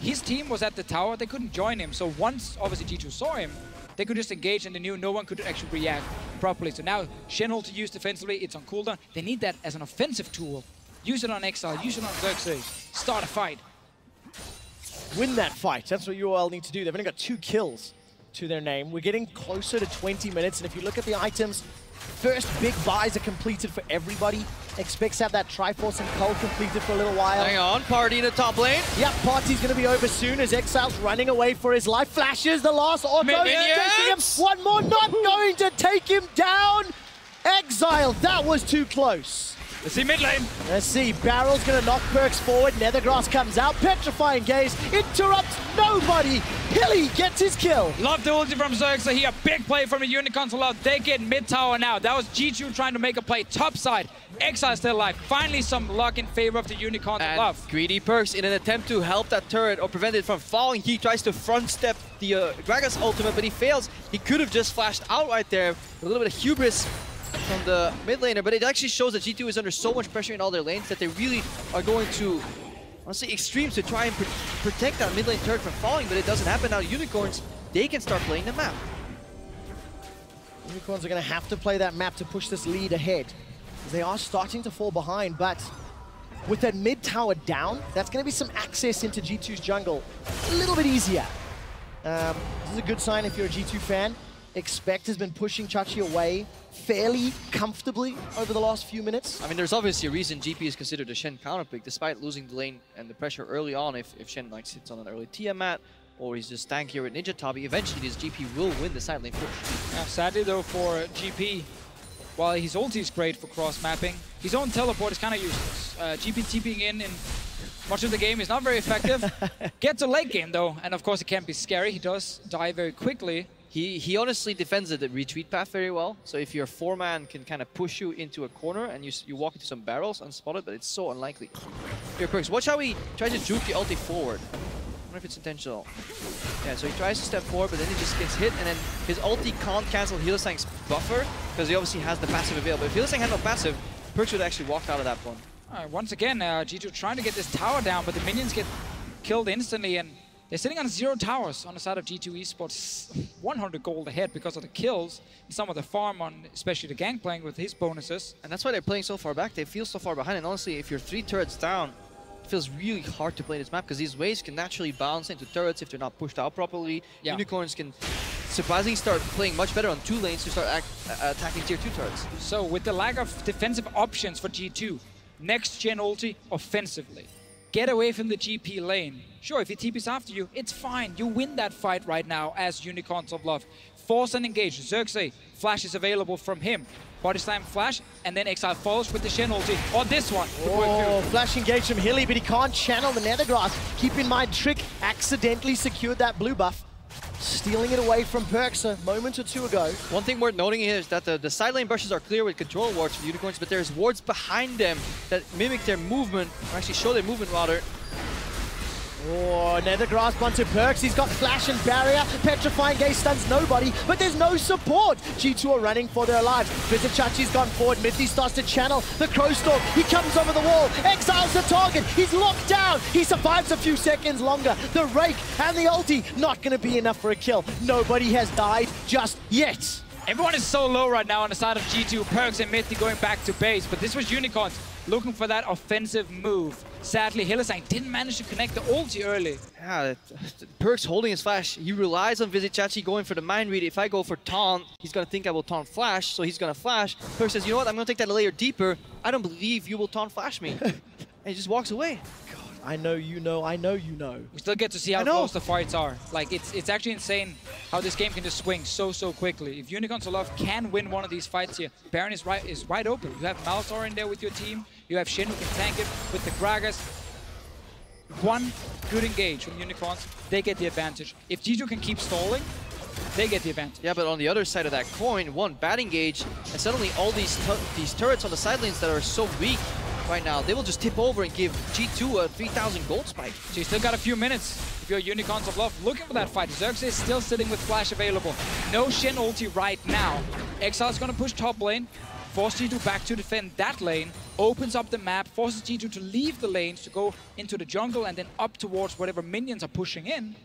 His team was at the tower, they couldn't join him, so once obviously G2 saw him, they could just engage and they knew no one could actually react properly. So now Shen ult to use defensively, it's on cooldown. They need that as an offensive tool. Use it on Exile, use it on Xerxes, start a fight. Win that fight, that's what UOL need to do. They've only got 2 kills to their name. We're getting closer to 20 minutes, and if you look at the items, first big buys are completed for everybody. Expects to have that Triforce and Cull completed for a little while. Hang on, Party in the top lane. Yep, Party's going to be over soon as Exile's running away for his life. Flashes the last auto. Taking him. One more, not going to take him down. Exile, that was too close. Let's see mid lane. Let's see, Barrel's going to knock Perks forward. Nethergrass comes out. Petrifying Gaze interrupts nobody. Hilly gets his kill. Love the ulti from Xerxes here. Big play from the Unicorns of Love. They get mid tower now. That was G2 trying to make a play top side. Exile still alive. Finally some luck in favor of the Unicorns of Love. Greedy Perks in an attempt to help that turret or prevent it from falling. He tries to front step the Gragas ultimate, but he fails. He could have just flashed out right there. A little bit of hubris from the mid laner, but it actually shows that G2 is under so much pressure in all their lanes that they really are going to, honestly, extremes to try and protect that mid lane turret from falling, but it doesn't happen. Now Unicorns, they can start playing the map. Unicorns are going to have to play that map to push this lead ahead. They are starting to fall behind, but with that mid tower down, that's going to be some access into G2's jungle a little bit easier. This is a good sign if you're a G2 fan. Expect has been pushing Chachi away fairly comfortably over the last few minutes. I mean, there's obviously a reason GP is considered a Shen counterpick, despite losing the lane and the pressure early on. If Shen like sits on an early Tiamat, or he's just tankier with Ninja Tabi, eventually this GP will win the side lane push. Yeah, sadly though for GP, while his ulti is great for cross mapping, his own teleport is kind of useless. GP TPing in much of the game is not very effective. Gets a late game though, and of course it can be scary. He does die very quickly. He honestly defends the retreat path very well. So if your 4-man can kind of push you into a corner and you walk into some barrels unspotted, but it's so unlikely. Here, Perks, watch how he tries to juke the ulti forward. I wonder if it's intentional. Yeah, so he tries to step forward, but then he just gets hit, and then his ulti can't cancel Hylissang's buffer because he obviously has the passive available. If Hylissang had no passive, Perks would actually walk out of that one. Once again, G2 trying to get this tower down, but the minions get killed instantly, and They're sitting on 0 towers on the side of G2 Esports, 100 gold ahead because of the kills, and some of the farm on, especially the Gangplank with his bonuses. And that's why they're playing so far back. They feel so far behind, and honestly, if you're 3 turrets down, it feels really hard to play this map because these waves can naturally bounce into turrets if they're not pushed out properly. Yeah. Unicorns can surprisingly start playing much better on 2 lanes to start attacking tier 2 turrets. So with the lack of defensive options for G2, next gen ulti offensively. Get away from the GP lane. Sure, if he TPs after you, it's fine. You win that fight right now as Unicorns of Love. Force and engage. XerXes, flash is available from him. Body slam flash, and then Exile follows with the Shen ulti. Or this one. Oh, flash engage from Hilly, but he can't channel the Nethergrass. Keep in mind, Trick accidentally secured that blue buff, stealing it away from Perks a moment or 2 ago. One thing worth noting here is that the side lane brushes are clear with control wards for the Unicorns, but there's wards behind them that mimic their movement, or actually show their movement rather. Oh, Nethergrass onto Perks. He's got flash and barrier. Petrifying Gaze stuns nobody, but there's no support. G2 are running for their lives. Vizichachi's gone forward. Mithy starts to channel the Crowstalk. He comes over the wall. Exiles the target. He's locked down. He survives a few seconds longer. The Rake and the ulti, not going to be enough for a kill. Nobody has died just yet. Everyone is so low right now on the side of G2. Perks and Mithy going back to base, but this was Unicorns looking for that offensive move. Sadly, Hylissang didn't manage to connect the ulti early. Yeah, Perks holding his flash. He relies on Vizichachi going for the mind read. If I go for taunt, he's going to think I will taunt flash, so he's going to flash. Perks says, you know what, I'm going to take that a layer deeper. I don't believe you will taunt flash me. And he just walks away. God, I know you know, I know you know. We still get to see how close the fights are. Like, it's actually insane how this game can just swing so quickly. If Unicorns of Love can win one of these fights here, Baron is wide open. You have Malzahar in there with your team. You have Shin who can tank it with the Gragas. One good engage from Unicorns, they get the advantage. If G2 can keep stalling, they get the advantage. Yeah, but on the other side of that coin, one bad engage, and suddenly all these turrets on the side lanes that are so weak right now, they will just tip over and give G2 a 3,000 gold spike. So you still got a few minutes if you're Unicorns of Love looking for that fight. XerXes is still sitting with flash available. No Shen ulti right now. Exile is going to push top lane. Force G2 back to defend that lane, opens up the map, forces G2 to leave the lanes to go into the jungle and then up towards whatever minions are pushing in,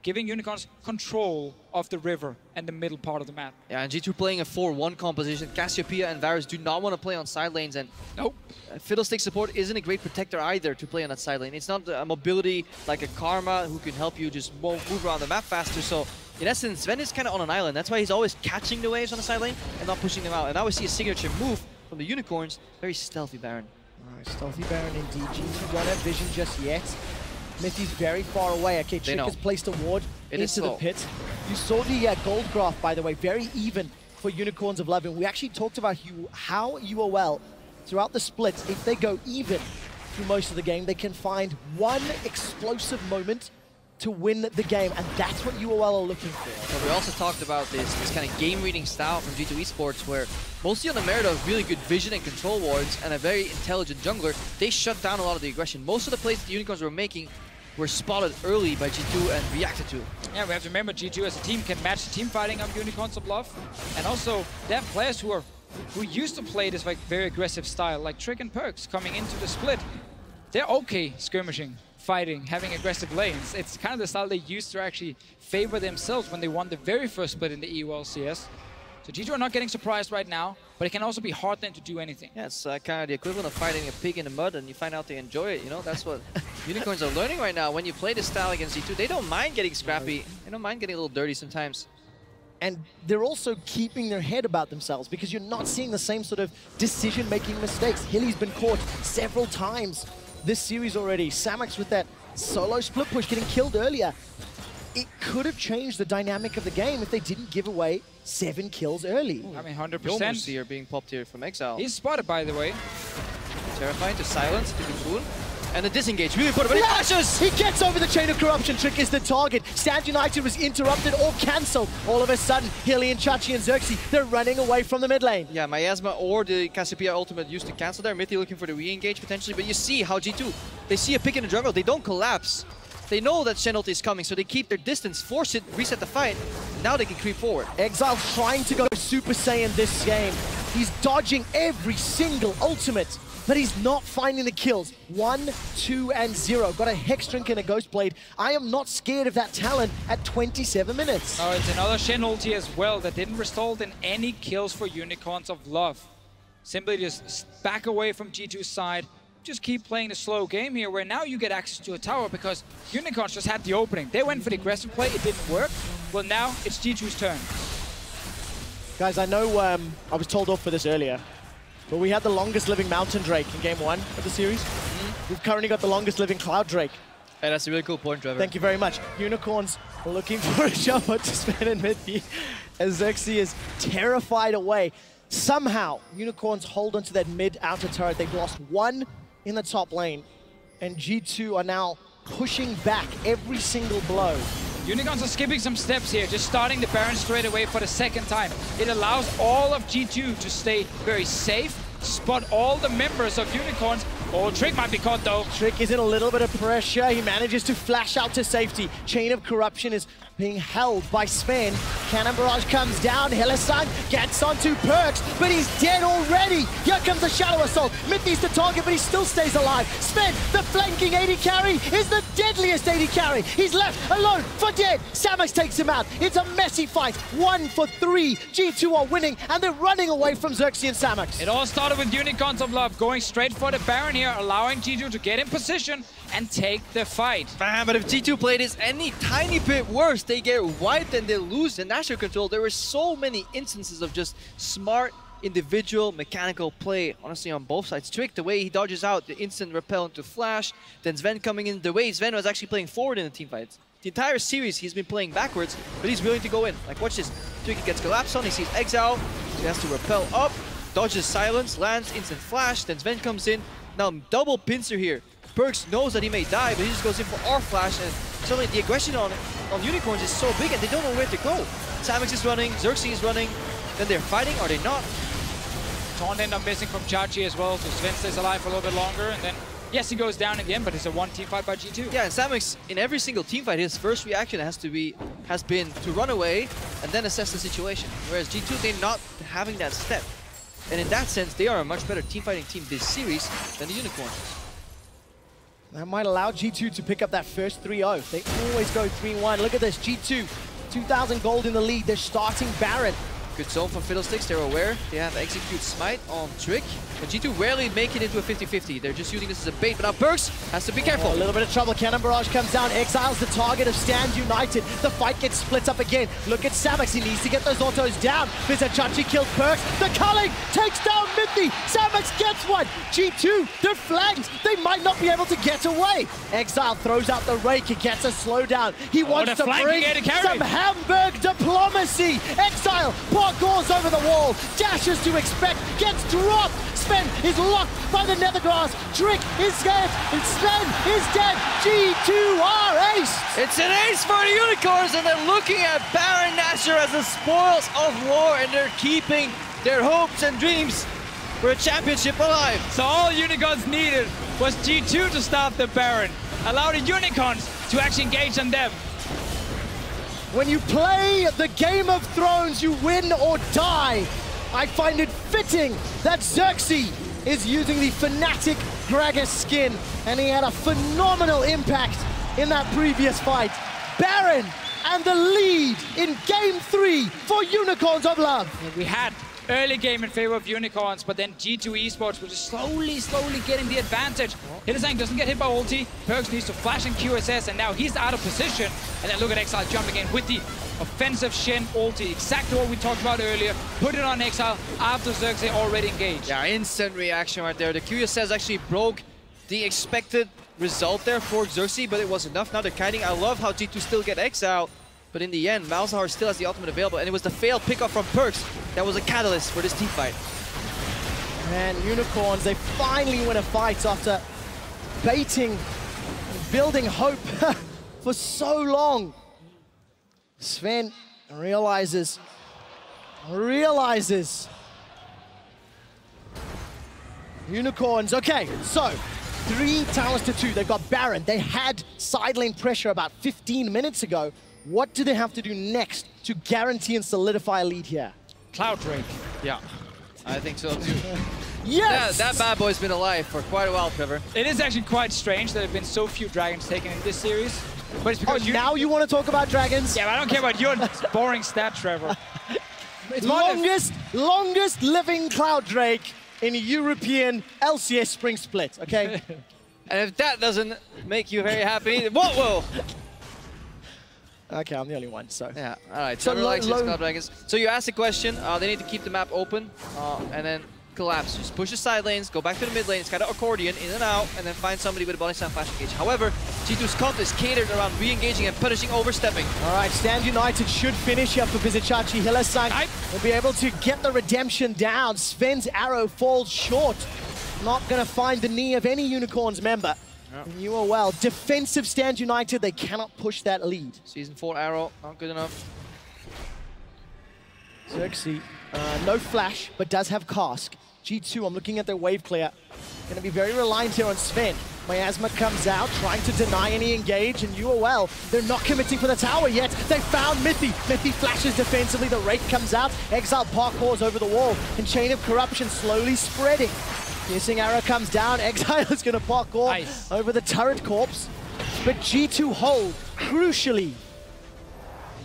giving Unicorns control of the river and the middle part of the map. Yeah, and G2 playing a 4-1 composition. Cassiopeia and Varus do not want to play on side lanes, and nope. Fiddlestick support isn't a great protector either to play on that side lane. It's not a mobility like a Karma who can help you just move around the map faster, so in essence, Sven is kind of on an island. That's why he's always catching the waves on the side lane and not pushing them out. And now we see a signature move from the Unicorns. Very stealthy Baron. Alright, stealthy Baron indeed. G2 don't have vision just yet. Mithy's very far away. Okay, Trick has placed a ward into the pit. You saw the gold graph, by the way, very even for Unicorns of Love. And we actually talked about how UOL, throughout the splits, if they go even through most of the game, they can find one explosive moment to win the game, and that's what UOL are looking for. Well, we also talked about this kind of game-reading style from G2 Esports, where mostly on the merit of really good vision and control wards and a very intelligent jungler, they shut down a lot of the aggression. Most of the plays that the Unicorns were making were spotted early by G2 and reacted to. Yeah, we have to remember G2 as a team can match the team fighting of Unicorns of Love, and also they have players who used to play this like very aggressive style, like Trick and Perks coming into the split. They're okay skirmishing, fighting, having aggressive lanes. It's kind of the style they used to actually favor themselves when they won the very first split in the EULCS. So G2 are not getting surprised right now, but it can also be hard then to do anything. Yeah, it's kind of the equivalent of fighting a pig in the mud and you find out they enjoy it, you know? That's what Unicorns are learning right now. When you play this style against G2, they don't mind getting scrappy. They don't mind getting a little dirty sometimes. And they're also keeping their head about themselves because you're not seeing the same sort of decision-making mistakes. Hilly's been caught several times this series already. Samux with that solo split push getting killed earlier. It could have changed the dynamic of the game if they didn't give away 7 kills early. I mean, 100%. Yomus here being popped here from Exile. He's spotted, by the way. Terrifying to silence, to Cocoon. And the disengage, really important, but he flashes! He gets over the chain of corruption. Trick is the target. Stand United was interrupted or cancelled. All of a sudden, Hilly and Chachi and XerXes, they're running away from the mid lane. Yeah, Miasma or the Cassiopeia ultimate used to cancel there. Mithy looking for the re-engage potentially, but you see how G2, they see a pick in the jungle, they don't collapse. They know that Shen ulti is coming, so they keep their distance, force it, reset the fight. Now they can creep forward. Exile trying to go Super Saiyan this game. He's dodging every single ultimate, but he's not finding the kills. 1, 2, and 0. Got a Hex Drink and a Ghost Blade. I am not scared of that talent at 27 minutes. Oh, it's another Shen ulti as well that didn't result in any kills for Unicorns of Love. Simply just back away from G2's side. Just keep playing the slow game here, where now you get access to a tower because Unicorns just had the opening. They went for the aggressive play, it didn't work. Well, now it's G2's turn. Guys, I know I was told off for this earlier, but we had the longest living Mountain Drake in game 1 of the series. We've currently got the longest living Cloud Drake. Hey, that's a really cool point, Trevor. Thank you very much. Unicorns are looking for a jump out to Sven and Mithy as Xerxes is terrified away. Somehow, Unicorns hold onto that mid-outer turret. They've lost 1 in the top lane, and G2 are now pushing back every single blow. Unicorns are skipping some steps here, just starting the Baron straight away for the second time. It allows all of G2 to stay very safe, spot all the members of Unicorns. Oh, Trick might be caught though. Trick is in a little bit of pressure. He manages to flash out to safety. Chain of Corruption is being held by Sven. Cannon Barrage comes down. Hellesang gets onto Perks, but he's dead already. Here comes the Shadow Assault. Mithy's the target, but he still stays alive. Sven, the flanking AD carry, is the deadliest AD carry. He's left alone for dead. Samus takes him out. It's a messy fight. 1 for 3. G2 are winning, and they're running away from Xerxes and Samus. It all started with Unicorns of Love going straight for the Baron here, allowing G2 to get in position and take the fight. Man, but if G2 played this any tiny bit worse, they get wiped and they lose the national control. There were so many instances of just smart individual mechanical play, honestly, on both sides. Trick, the way he dodges out, the instant repel into Flash, then Sven coming in, the way Sven was actually playing forward in the team fights. The entire series, he's been playing backwards, but he's willing to go in. Like, watch this. Trick gets collapsed on, he sees Exile, so he has to repel up, dodges silence, lands instant Flash, then Sven comes in. Now, double pincer here. Perks knows that he may die, but he just goes in for our Flash, and suddenly the aggression on Unicorns is so big and they don't know where to go. Samus is running, Xerxes is running, then they're fighting, are they not? Taunt end up missing from Chachi as well, so Sven stays alive for a little bit longer, and then, yes, he goes down in the end, but it's a 1-team fight by G2. Yeah, and Samus, in every single team fight, his first reaction has been to run away and then assess the situation. Whereas G2, they're not having that step. And in that sense, they are a much better team fighting team this series than the Unicorns. That might allow G2 to pick up that first 3-0. They always go 3-1. Look at this, G2, 2,000 gold in the lead. They're starting Baron. Good zone from Fiddlesticks, they're aware. They have Execute Smite on Trick. But G2 rarely make it into a 50-50. They're just using this as a bait, but now Perks has to be careful. Oh, a little bit of trouble. Cannon Barrage comes down, exiles the target of Stand United. The fight gets split up again. Look at Samus, he needs to get those autos down. Chachi kills Perks. The culling takes down Mithy. Samus gets one. G2, they're flanked. They might not be able to get away. Exile throws out the rake. He gets a slowdown. He wants to bring some Hamburg diplomacy. Exile parkours over the wall. Dashes to expect. Gets dropped. Sven is locked by the Nethergrass. Trick is scared, and Sven is dead. G2 are aced. It's an ace for the Unicorns, and they're looking at Baron Nashor as the spoils of war, and they're keeping their hopes and dreams for a championship alive. So all Unicorns needed was G2 to stop the Baron. Allow the Unicorns to actually engage on them. When you play the Game of Thrones, you win or die. I find it fitting that Xerxes is using the Fnatic Gragas skin, and he had a phenomenal impact in that previous fight. Baron and the lead in Game 3 for Unicorns of Love. We had early game in favor of Unicorns, but then G2 Esports was just slowly getting the advantage. Hillesang doesn't get hit by ulti, Perks needs to flash in QSS, and now he's out of position. And then look at Exile jumping in with the offensive Shen ulti, exactly what we talked about earlier. Put it on Exile after Xerxes already engaged. Yeah, instant reaction right there. The QSS actually broke the expected result there for Xerxes, but it was enough. Now they're kiting. I love how G2 still get Exile. But in the end, Malzahar still has the ultimate available, and it was the failed pickup from Perks that was a catalyst for this team fight. And Unicorns, they finally win a fight after baiting, building hope for so long. Sven realizes. Unicorns, okay, so 3 towers to 2. They've got Baron. They had side lane pressure about 15 minutes ago. What do they have to do next to guarantee and solidify a lead here? Cloud Drake. Yeah. I think so too. Yes! That bad boy's been alive for quite a while, Trevor. It is actually quite strange that there have been so few dragons taken in this series. But it's because now you want to talk about dragons? Yeah, but I don't care about your boring stat, Trevor. It's longest living Cloud Drake in European LCS Spring Split, okay? And if that doesn't make you very happy, whoa! Okay, I'm the only one, so. Yeah, all right. So Trevor likes his Cloud Dragons. So you asked the question, they need to keep the map open and then collapse. Just push the side lanes, go back to the mid lane. It's kind of accordion, in and out, and then find somebody with a body slam flash engage. However, G2's comp is catered around re-engaging and punishing overstepping. All right, Stand United should finish up for Vizicachi. HylaSang will be able to get the redemption down. Sven's arrow falls short. Not going to find the knee of any Unicorns member. In UOL, defensive Stand United, they cannot push that lead. Season 4 arrow, not good enough. Xerxes, no flash, but does have cask. G2, I'm looking at their wave clear. Going to be very reliant here on Sven. Miasma comes out, trying to deny any engage, and UOL, they're not committing for the tower yet. They found Mithy. Mithy flashes defensively, the rake comes out. Exile parkours over the wall, and Chain of Corruption slowly spreading. Piercing arrow comes down, Exile is going to parkour over the turret corpse. But G2 hold, crucially.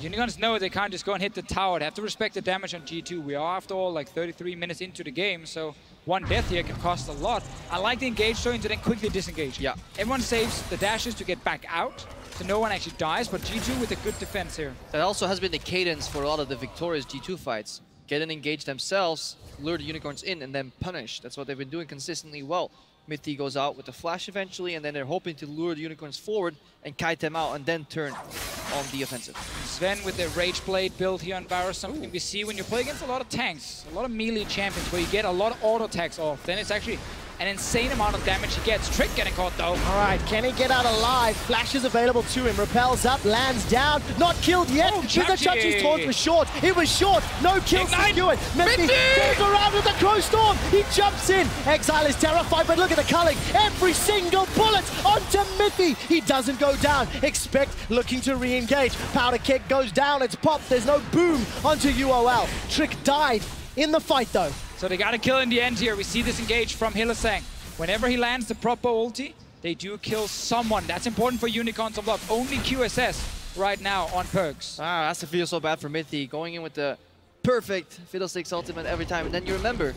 Unicorns know they can't just go and hit the tower. They have to respect the damage on G2. We are, after all, like 33 minutes into the game, so one death here can cost a lot. I like the engage showing to then quickly disengage. Yeah. Everyone saves the dashes to get back out, so no one actually dies, but G2 with a good defense here. That also has been the cadence for a lot of the victorious G2 fights. Get and engage themselves, lure the Unicorns in, and then punish. That's what they've been doing consistently well. Mithy goes out with the flash eventually, and then they're hoping to lure the Unicorns forward and kite them out and then turn on the offensive. Sven with the Rage Blade build here on Varus, something we see when you play against a lot of tanks, a lot of melee champions where you get a lot of auto attacks off. Then it's actually an insane amount of damage he gets. Trick getting caught though. All right, can he get out alive? Flash is available to him. Repels up, lands down. Not killed yet. Vizicachi's taunt was short. It was short. No kill secured. Mithy goes around with the Crow Storm. He jumps in. Exile is terrified, but look at the culling. Every single bullet onto Mithy. He doesn't go down. Expect looking to re-engage. Powder Keg goes down. It's popped. There's no boom onto UOL. Trick died in the fight though. So they got to kill in the end here. We see this engage from HylaSang. Whenever he lands the proper ulti, they do kill someone. That's important for Unicorns of Love. Only QSS right now on perks. That's to feel so bad for Mithy, going in with the perfect Fiddlesticks ultimate every time. And then you remember,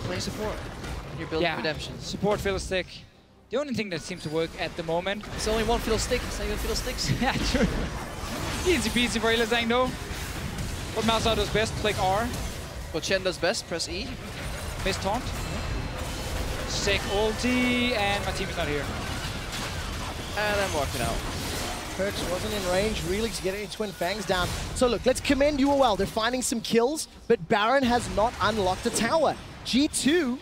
playing support when you're building redemption. Support Fiddlestick. The only thing that seems to work at the moment. It's only one Fiddlestick, it's not even Fiddlesticks. Yeah, true. Easy peasy for HylaSang though. What Mousehole does best, click R. What Chen does best, press E. Miss taunt. Sick ulti, and my team is not here. And I'm walking out. Perks wasn't in range really to get any Twin Fangs down. So look, let's commend UOL. They're finding some kills, but Baron has not unlocked a tower. G2,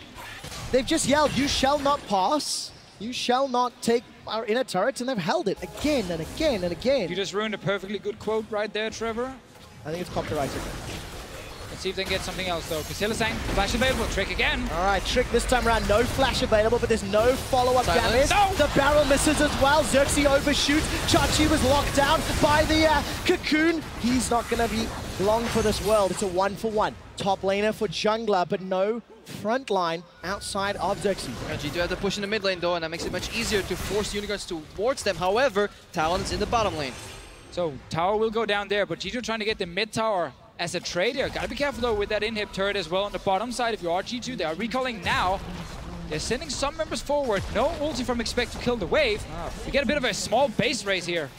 they've just yelled, "You shall not pass. You shall not take our inner turrets," and they've held it again and again and again. You just ruined a perfectly good quote right there, Trevor. I think it's copyrighted. Let's see if they can get something else though. Because HylaSang, flash available, Trick again. All right, Trick this time around, no flash available, but there's no follow-up damage. No! The barrel misses as well. Xerxes overshoots. Chachi was locked down by the cocoon. He's not going to be long for this world. It's a 1-for-1. Top laner for jungler, but no front line outside of Xerxes. G2 have to push in the mid lane though, and that makes it much easier to force Unicorns towards them. However, Talon's in the bottom lane. So tower will go down there, but G2 trying to get the mid tower as a trade here. Gotta be careful though with that inhib turret as well on the bottom side. If you are G2, they are recalling now. They're sending some members forward. No ulti from Expect to kill the wave. We get a bit of a small base race here.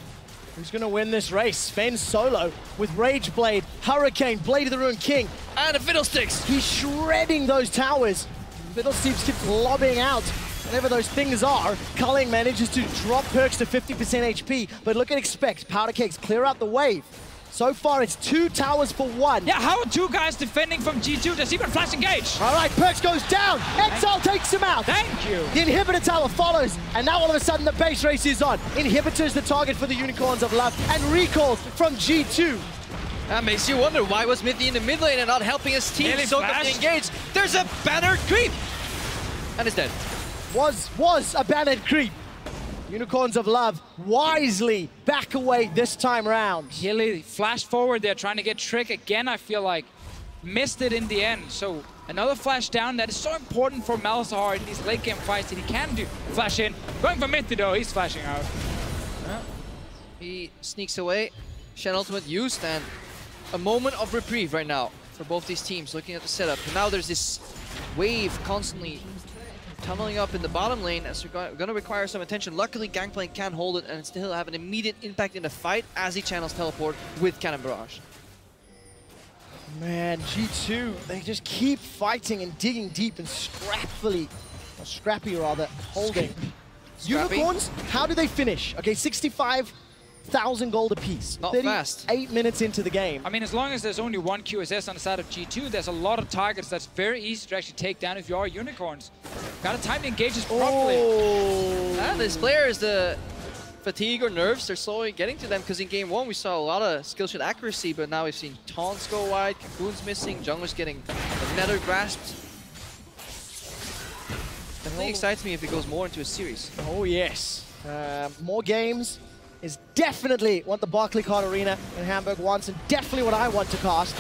Who's gonna win this race? Sven solo with Rage Blade, Hurricane, Blade of the Ruined King. And the Fiddlesticks! He's shredding those towers. Fiddlesticks keeps lobbing out. Whatever those things are, Culling manages to drop Perks to 50% HP, but look at Expect. Powder Kegs clear out the wave. So far, it's 2 towers for 1. Yeah, how are 2 guys defending from G2? Does even flash engage? All right, Perks goes down. Exile takes him out. Thank you. The Inhibitor tower follows, and now all of a sudden the base race is on. Inhibitor is the target for the Unicorns of Love, and recalls from G2. That makes you wonder, why was Mithy in the mid lane and not helping his team soak up the engage? There's a bannered creep! And it's dead. Was a bannered creep. Unicorns of Love wisely back away this time round. Hilly flashed forward there, trying to get Trick again, I feel like. Missed it in the end, so Another flash down that is so important for Malzahar in these late game fights that he can do. Flash in. Going for mid though, he's flashing out. He sneaks away. Shen ultimate used, and a moment of reprieve right now for both these teams looking at the setup. And now there's this wave constantly tunneling up in the bottom lane as they're going to require some attention. Luckily, Gangplank can hold it and still have an immediate impact in the fight as he channels teleport with Cannon Barrage. Man, G2, they just keep fighting and digging deep and scrappy holding. Unicorns, how do they finish? Okay, 65,000 gold apiece. Not fast. 8 minutes into the game. I mean, as long as there's only one QSS on the side of G2, there's a lot of targets that's very easy to actually take down if you are unicorns. Gotta time the engages properly. Oh. This player is the fatigue or nerves. They're slowly getting to them because in game 1 we saw a lot of skill shot accuracy, but now we've seen taunts go wide, Cocoon's missing, Jungler's getting the nether grasped. Definitely excites me if it goes more into a series. Oh yes, more games is definitely what the Barclaycard Arena in Hamburg wants, and definitely what I want to cast.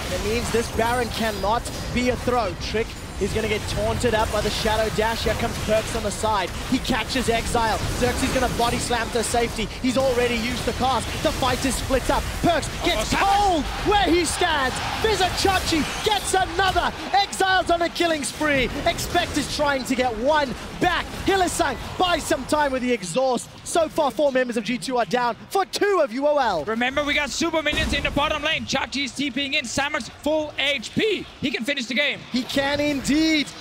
And it means this Baron cannot be a throw. Trick is going to get taunted up by the Shadow Dash. Here comes Perks on the side. He catches Exile. Xerxes going to body slam to safety. He's already used the cast. The fight is split up. Perks gets cold where he stands. Vizachachi gets another. Exile's on a killing spree. Expect is trying to get one back. Hylissang buys some time with the exhaust. So far, 4 members of G2 are down for 2 of UOL. Remember, we got super minions in the bottom lane. Chachi's TPing in. Samux full HP. He can finish the game. He can indeed.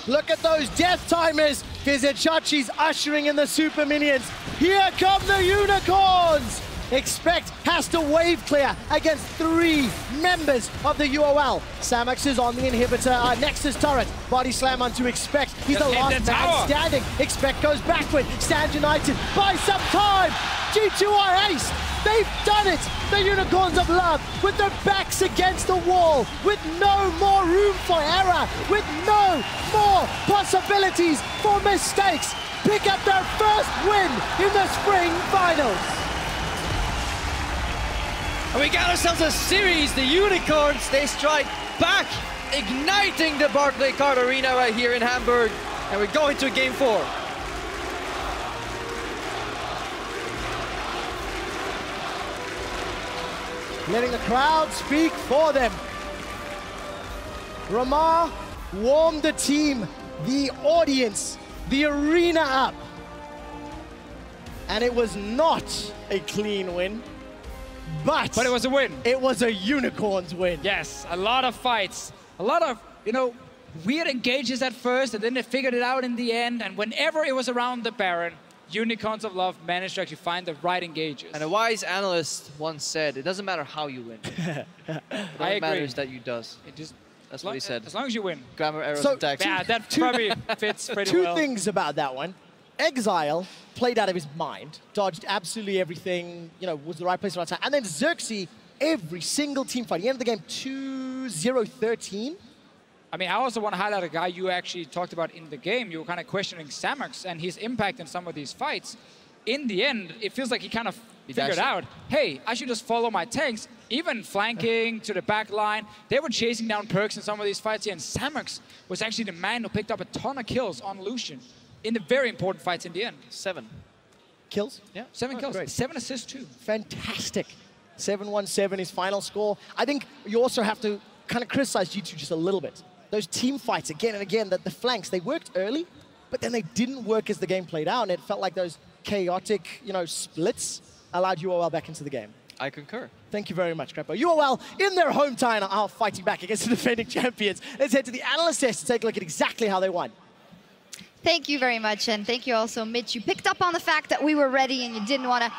Look at those death timers. Vizachachi's ushering in the super minions. Here come the unicorns. Expect has to wave clear against 3 members of the UOL. Samux is on the inhibitor, Nexus turret. Body slam onto Expect. He's the last man standing. Expect goes backward. Stand United. Buy some time. G2 are aced. They've done it. The Unicorns of Love with their backs against the wall, with no more room for error, with no more possibilities for mistakes. Pick up their first win in the spring finals. And we got ourselves a series. The Unicorns, they strike back, igniting the Barclaycard Arena right here in Hamburg. And we're going to game 4. Letting the crowd speak for them. Ramar warmed the team, the audience, the arena up. And it was not a clean win. But it was a win. It was a Unicorns win. Yes, a lot of fights. A lot of, weird engages at first, and then they figured it out in the end. And whenever it was around the Baron, Unicorns of Love managed to actually find the right engages. And a wise analyst once said, it doesn't matter how you win. It matters that you does. That's what he said. As long as you win. Grammar errors and text. Yeah, that probably fits pretty well. 2 things about that one. Exile played out of his mind, dodged absolutely everything, was the right place at the right time. And then Xerxes, every single team fight. He ended the game 2-0-13. I mean, I also want to highlight a guy you actually talked about in the game. You were kind of questioning Samux and his impact in some of these fights. In the end, it feels like he kind of figured out, hey, I should just follow my tanks. Even flanking to the back line. They were chasing down Perks in some of these fights here. And Samux was actually the man who picked up a ton of kills on Lucian in the very important fights in the end. 7 kills? Yeah. 7 kills. Great. 7 assists too. Fantastic. 7-1-7 his final score. I think you also have to kind of criticize G2 just a little bit. Those team fights again and again, the flanks, they worked early, but then they didn't work as the game played out, and it felt like those chaotic, splits allowed UOL back into the game. I concur. Thank you very much, Grandpa. UOL in their hometown are fighting back against the defending champions. Let's head to the analyst test to take a look at exactly how they won. Thank you very much, and thank you also, Mitch. You picked up on the fact that we were ready and you didn't want to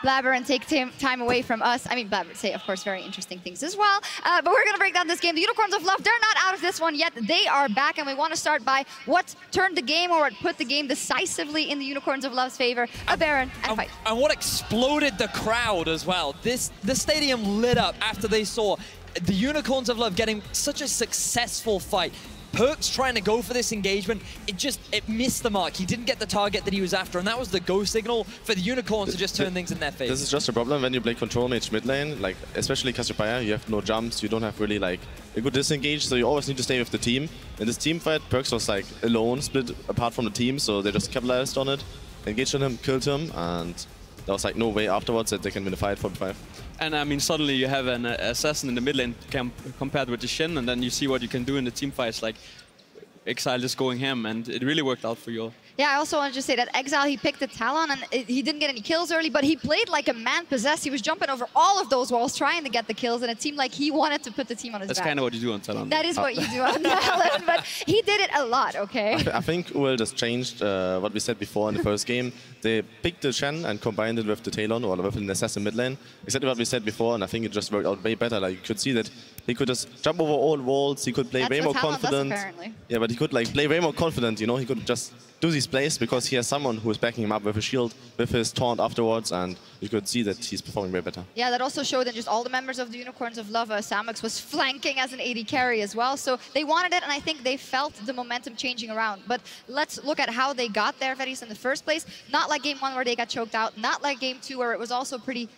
blabber and take time away from us. I mean, blabber say, of course, very interesting things as well. But we're going to break down this game. The Unicorns of Love, they're not out of this one yet. They are back, and we want to start by what turned the game or what put the game decisively in the Unicorns of Love's favor, a Baron and fight. And what exploded the crowd as well. The stadium lit up after they saw the Unicorns of Love getting such a successful fight. Perks trying to go for this engagement, it missed the mark. He didn't get the target that he was after, and that was the go signal for the Unicorns to just turn things in their favor. This is just a problem when you play control mage mid lane, like especially Cassiopeia, you have no jumps, you don't have really like a good disengage, so you always need to stay with the team. In this team fight, Perks was like alone, split apart from the team, so they just capitalized on it, engaged on him, killed him, and there was like no way afterwards that they can win a fight 4v5. And I mean, suddenly you have an assassin in the mid lane compared with the Shen, and then you see what you can do in the team fights, like Exile just going ham, and it really worked out for you all. Yeah, I also wanted to say that Exile, he picked the Talon, and he didn't get any kills early, but he played like a man possessed. He was jumping over all of those walls trying to get the kills, and it seemed like he wanted to put the team on his back. That's kind of what you do on Talon. That is what you do on Talon, but he did it a lot, okay? I think UOL just changed what we said before in the first game. They picked the Shen and combined it with the Talon or with an assassin mid lane. Exactly what we said before, and I think it just worked out way better. Like, you could see that he could just jump over all walls, he could play way more confident. Yeah, but he could like play way more confident, you know, he could just do these plays because he has someone who is backing him up with a shield, with his taunt afterwards, and you could see that he's performing way better. Yeah, that also showed that just all the members of the Unicorns of Love, Samux was flanking as an AD carry as well, so they wanted it, and I think they felt the momentum changing around. But let's look at how they got there, Veris, in the first place. Not like game 1 where they got choked out, not like game 2 where it was also pretty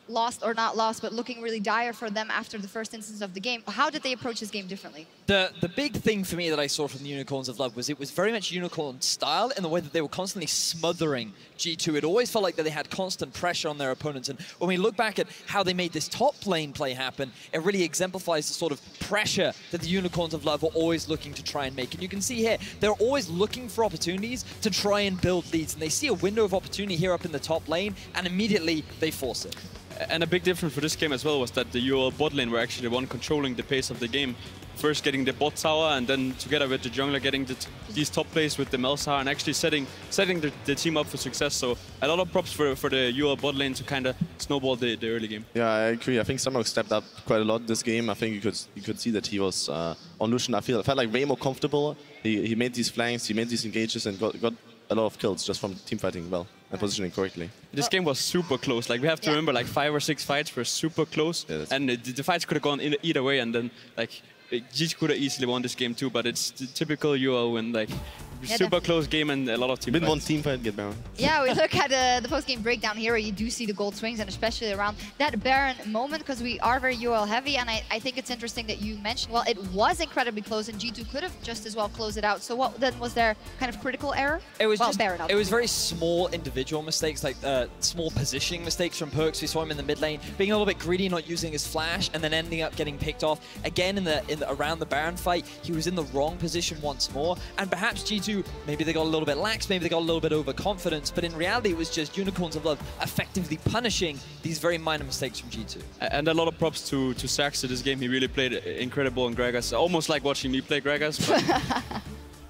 lost, or not lost, but looking really dire for them after the first instance of the game. How did they approach this game differently? The big thing for me that I saw from the Unicorns of Love was it was very much Unicorn style in the way that they were constantly smothering G2. It always felt like that they had constant pressure on their opponents, and when we look back at how they made this top lane play happen, it really exemplifies the sort of pressure that the Unicorns of Love were always looking to try and make. And you can see here, they're always looking for opportunities to try and build leads, and they see a window of opportunity here up in the top lane, and immediately they force it. And a big difference for this game as well was that the UOL bot lane were actually the one controlling the pace of the game. First getting the bot tower, and then together with the jungler getting these top plays with the Melzar and actually setting the team up for success. So a lot of props for the UOL bot lane to kind of snowball the early game. Yeah, I agree. I think Samux stepped up quite a lot this game. I think you could see that he was on Lucian. I felt like way more comfortable. He made these flanks, he made these engages, and got a lot of kills just from team fighting well and positioning correctly. This game was super close. Like, we have to remember, like 5 or 6 fights were super close, and the fights could have gone either way, and then like G2 could have easily won this game too. But it's the typical UOL when like super close game and a lot of team fights. One team fight get Baron. Yeah, we look at the post-game breakdown here where you do see the gold swings, and especially around that Baron moment, because we are very UOL heavy, and I think it's interesting that you mentioned, well, it was incredibly close, and G2 could have just as well closed it out. So what then was their kind of critical error? It was Baron, it was very small individual mistakes, like small positioning mistakes from Perks. We saw him in the mid lane being a little bit greedy, not using his flash, and then ending up getting picked off again in the around the Baron fight. He was in the wrong position once more, and perhaps G2, maybe they got a little bit lax, maybe they got a little bit overconfident, but in reality it was just Unicorns of Love effectively punishing these very minor mistakes from G2. And a lot of props to Sax in this game. He really played incredible on Gragas, almost like watching me play Gragas.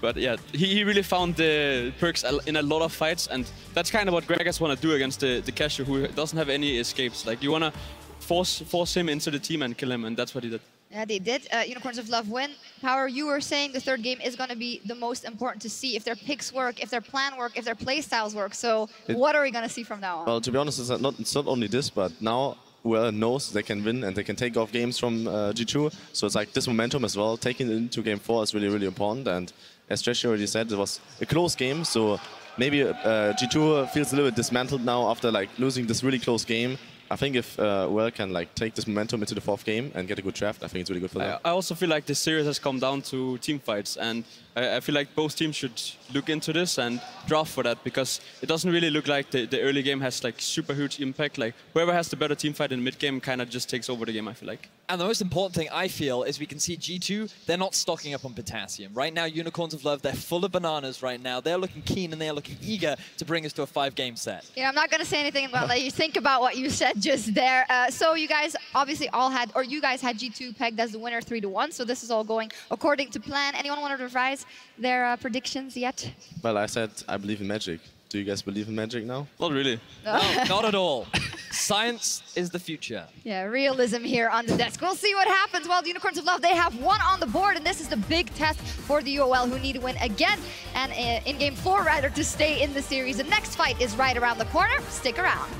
But yeah, he really found the Perks in a lot of fights, and that's kind of what Gragas want to do against the Cashew, who doesn't have any escapes. Like, you want to force him into the team and kill him, and that's what he did. Yeah, they did. Unicorns of Love win. Power, you were saying the third game is going to be the most important to see if their picks work, if their plan work, if their play styles work. So what are we going to see from now on? Well, to be honest, it's not only this, but now UOL knows they can win and they can take off games from G2. So it's like this momentum as well. Taking it into game 4 is really, really important. And as Jesse already said, it was a close game. So maybe G2 feels a little bit dismantled now after like losing this really close game. I think if UOL can like take this momentum into the 4th game and get a good draft, I think it's really good for them. I also feel like this series has come down to team fights, and I feel like both teams should look into this and draft for that, because it doesn't really look like the early game has like super huge impact. Like, whoever has the better team fight in the mid game kind of just takes over the game, I feel like. And the most important thing I feel is we can see G2, they're not stocking up on potassium. Right now, Unicorns of Love, they're full of bananas right now. They're looking keen and they're looking eager to bring us to a 5-game set. Yeah, I'm not going to say anything about that. You think about what you said just there. So you guys obviously all had, or you guys had G2 pegged as the winner 3-1. So this is all going according to plan. Anyone want to revise their predictions yet? Well, I said I believe in magic. Do you guys believe in magic now? Not really. No, not at all. Science is the future. Yeah, realism here on the desk. We'll see what happens. Well, the Unicorns of Love, they have one on the board, and this is the big test for the UOL, who need to win again, and in game 4, rather, to stay in the series. The next fight is right around the corner. Stick around.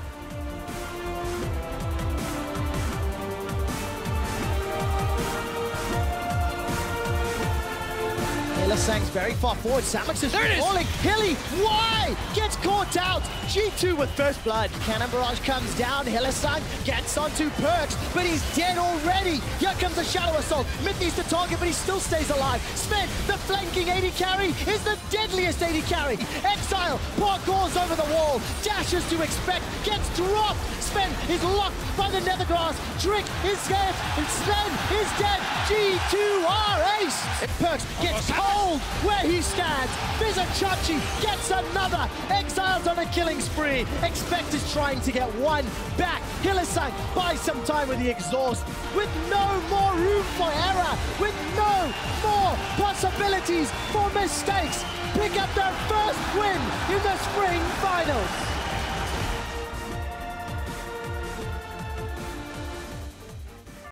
Hillesang's very far forward. Samux is falling. Hilly, why? Gets caught out. G2 with first blood. Cannon Barrage comes down. Hillesang gets onto Perks, but he's dead already. Here comes the Shadow Assault. Mid needs to target, but he still stays alive. Sven, the flanking AD carry, is the deadliest AD carry. Exile parkours over the wall. Dashes to expect. Gets dropped. Sven is locked by the Nethergrass. Drick is scared, and Sven is dead. G2 are aced. Perks gets cold where he stands. Vizachachi gets another. Exiled on a killing spree. Expect is trying to get one back. Hillesang buys some time with the exhaust. With no more room for error. With no more possibilities for mistakes. Pick up their first win in the spring finals.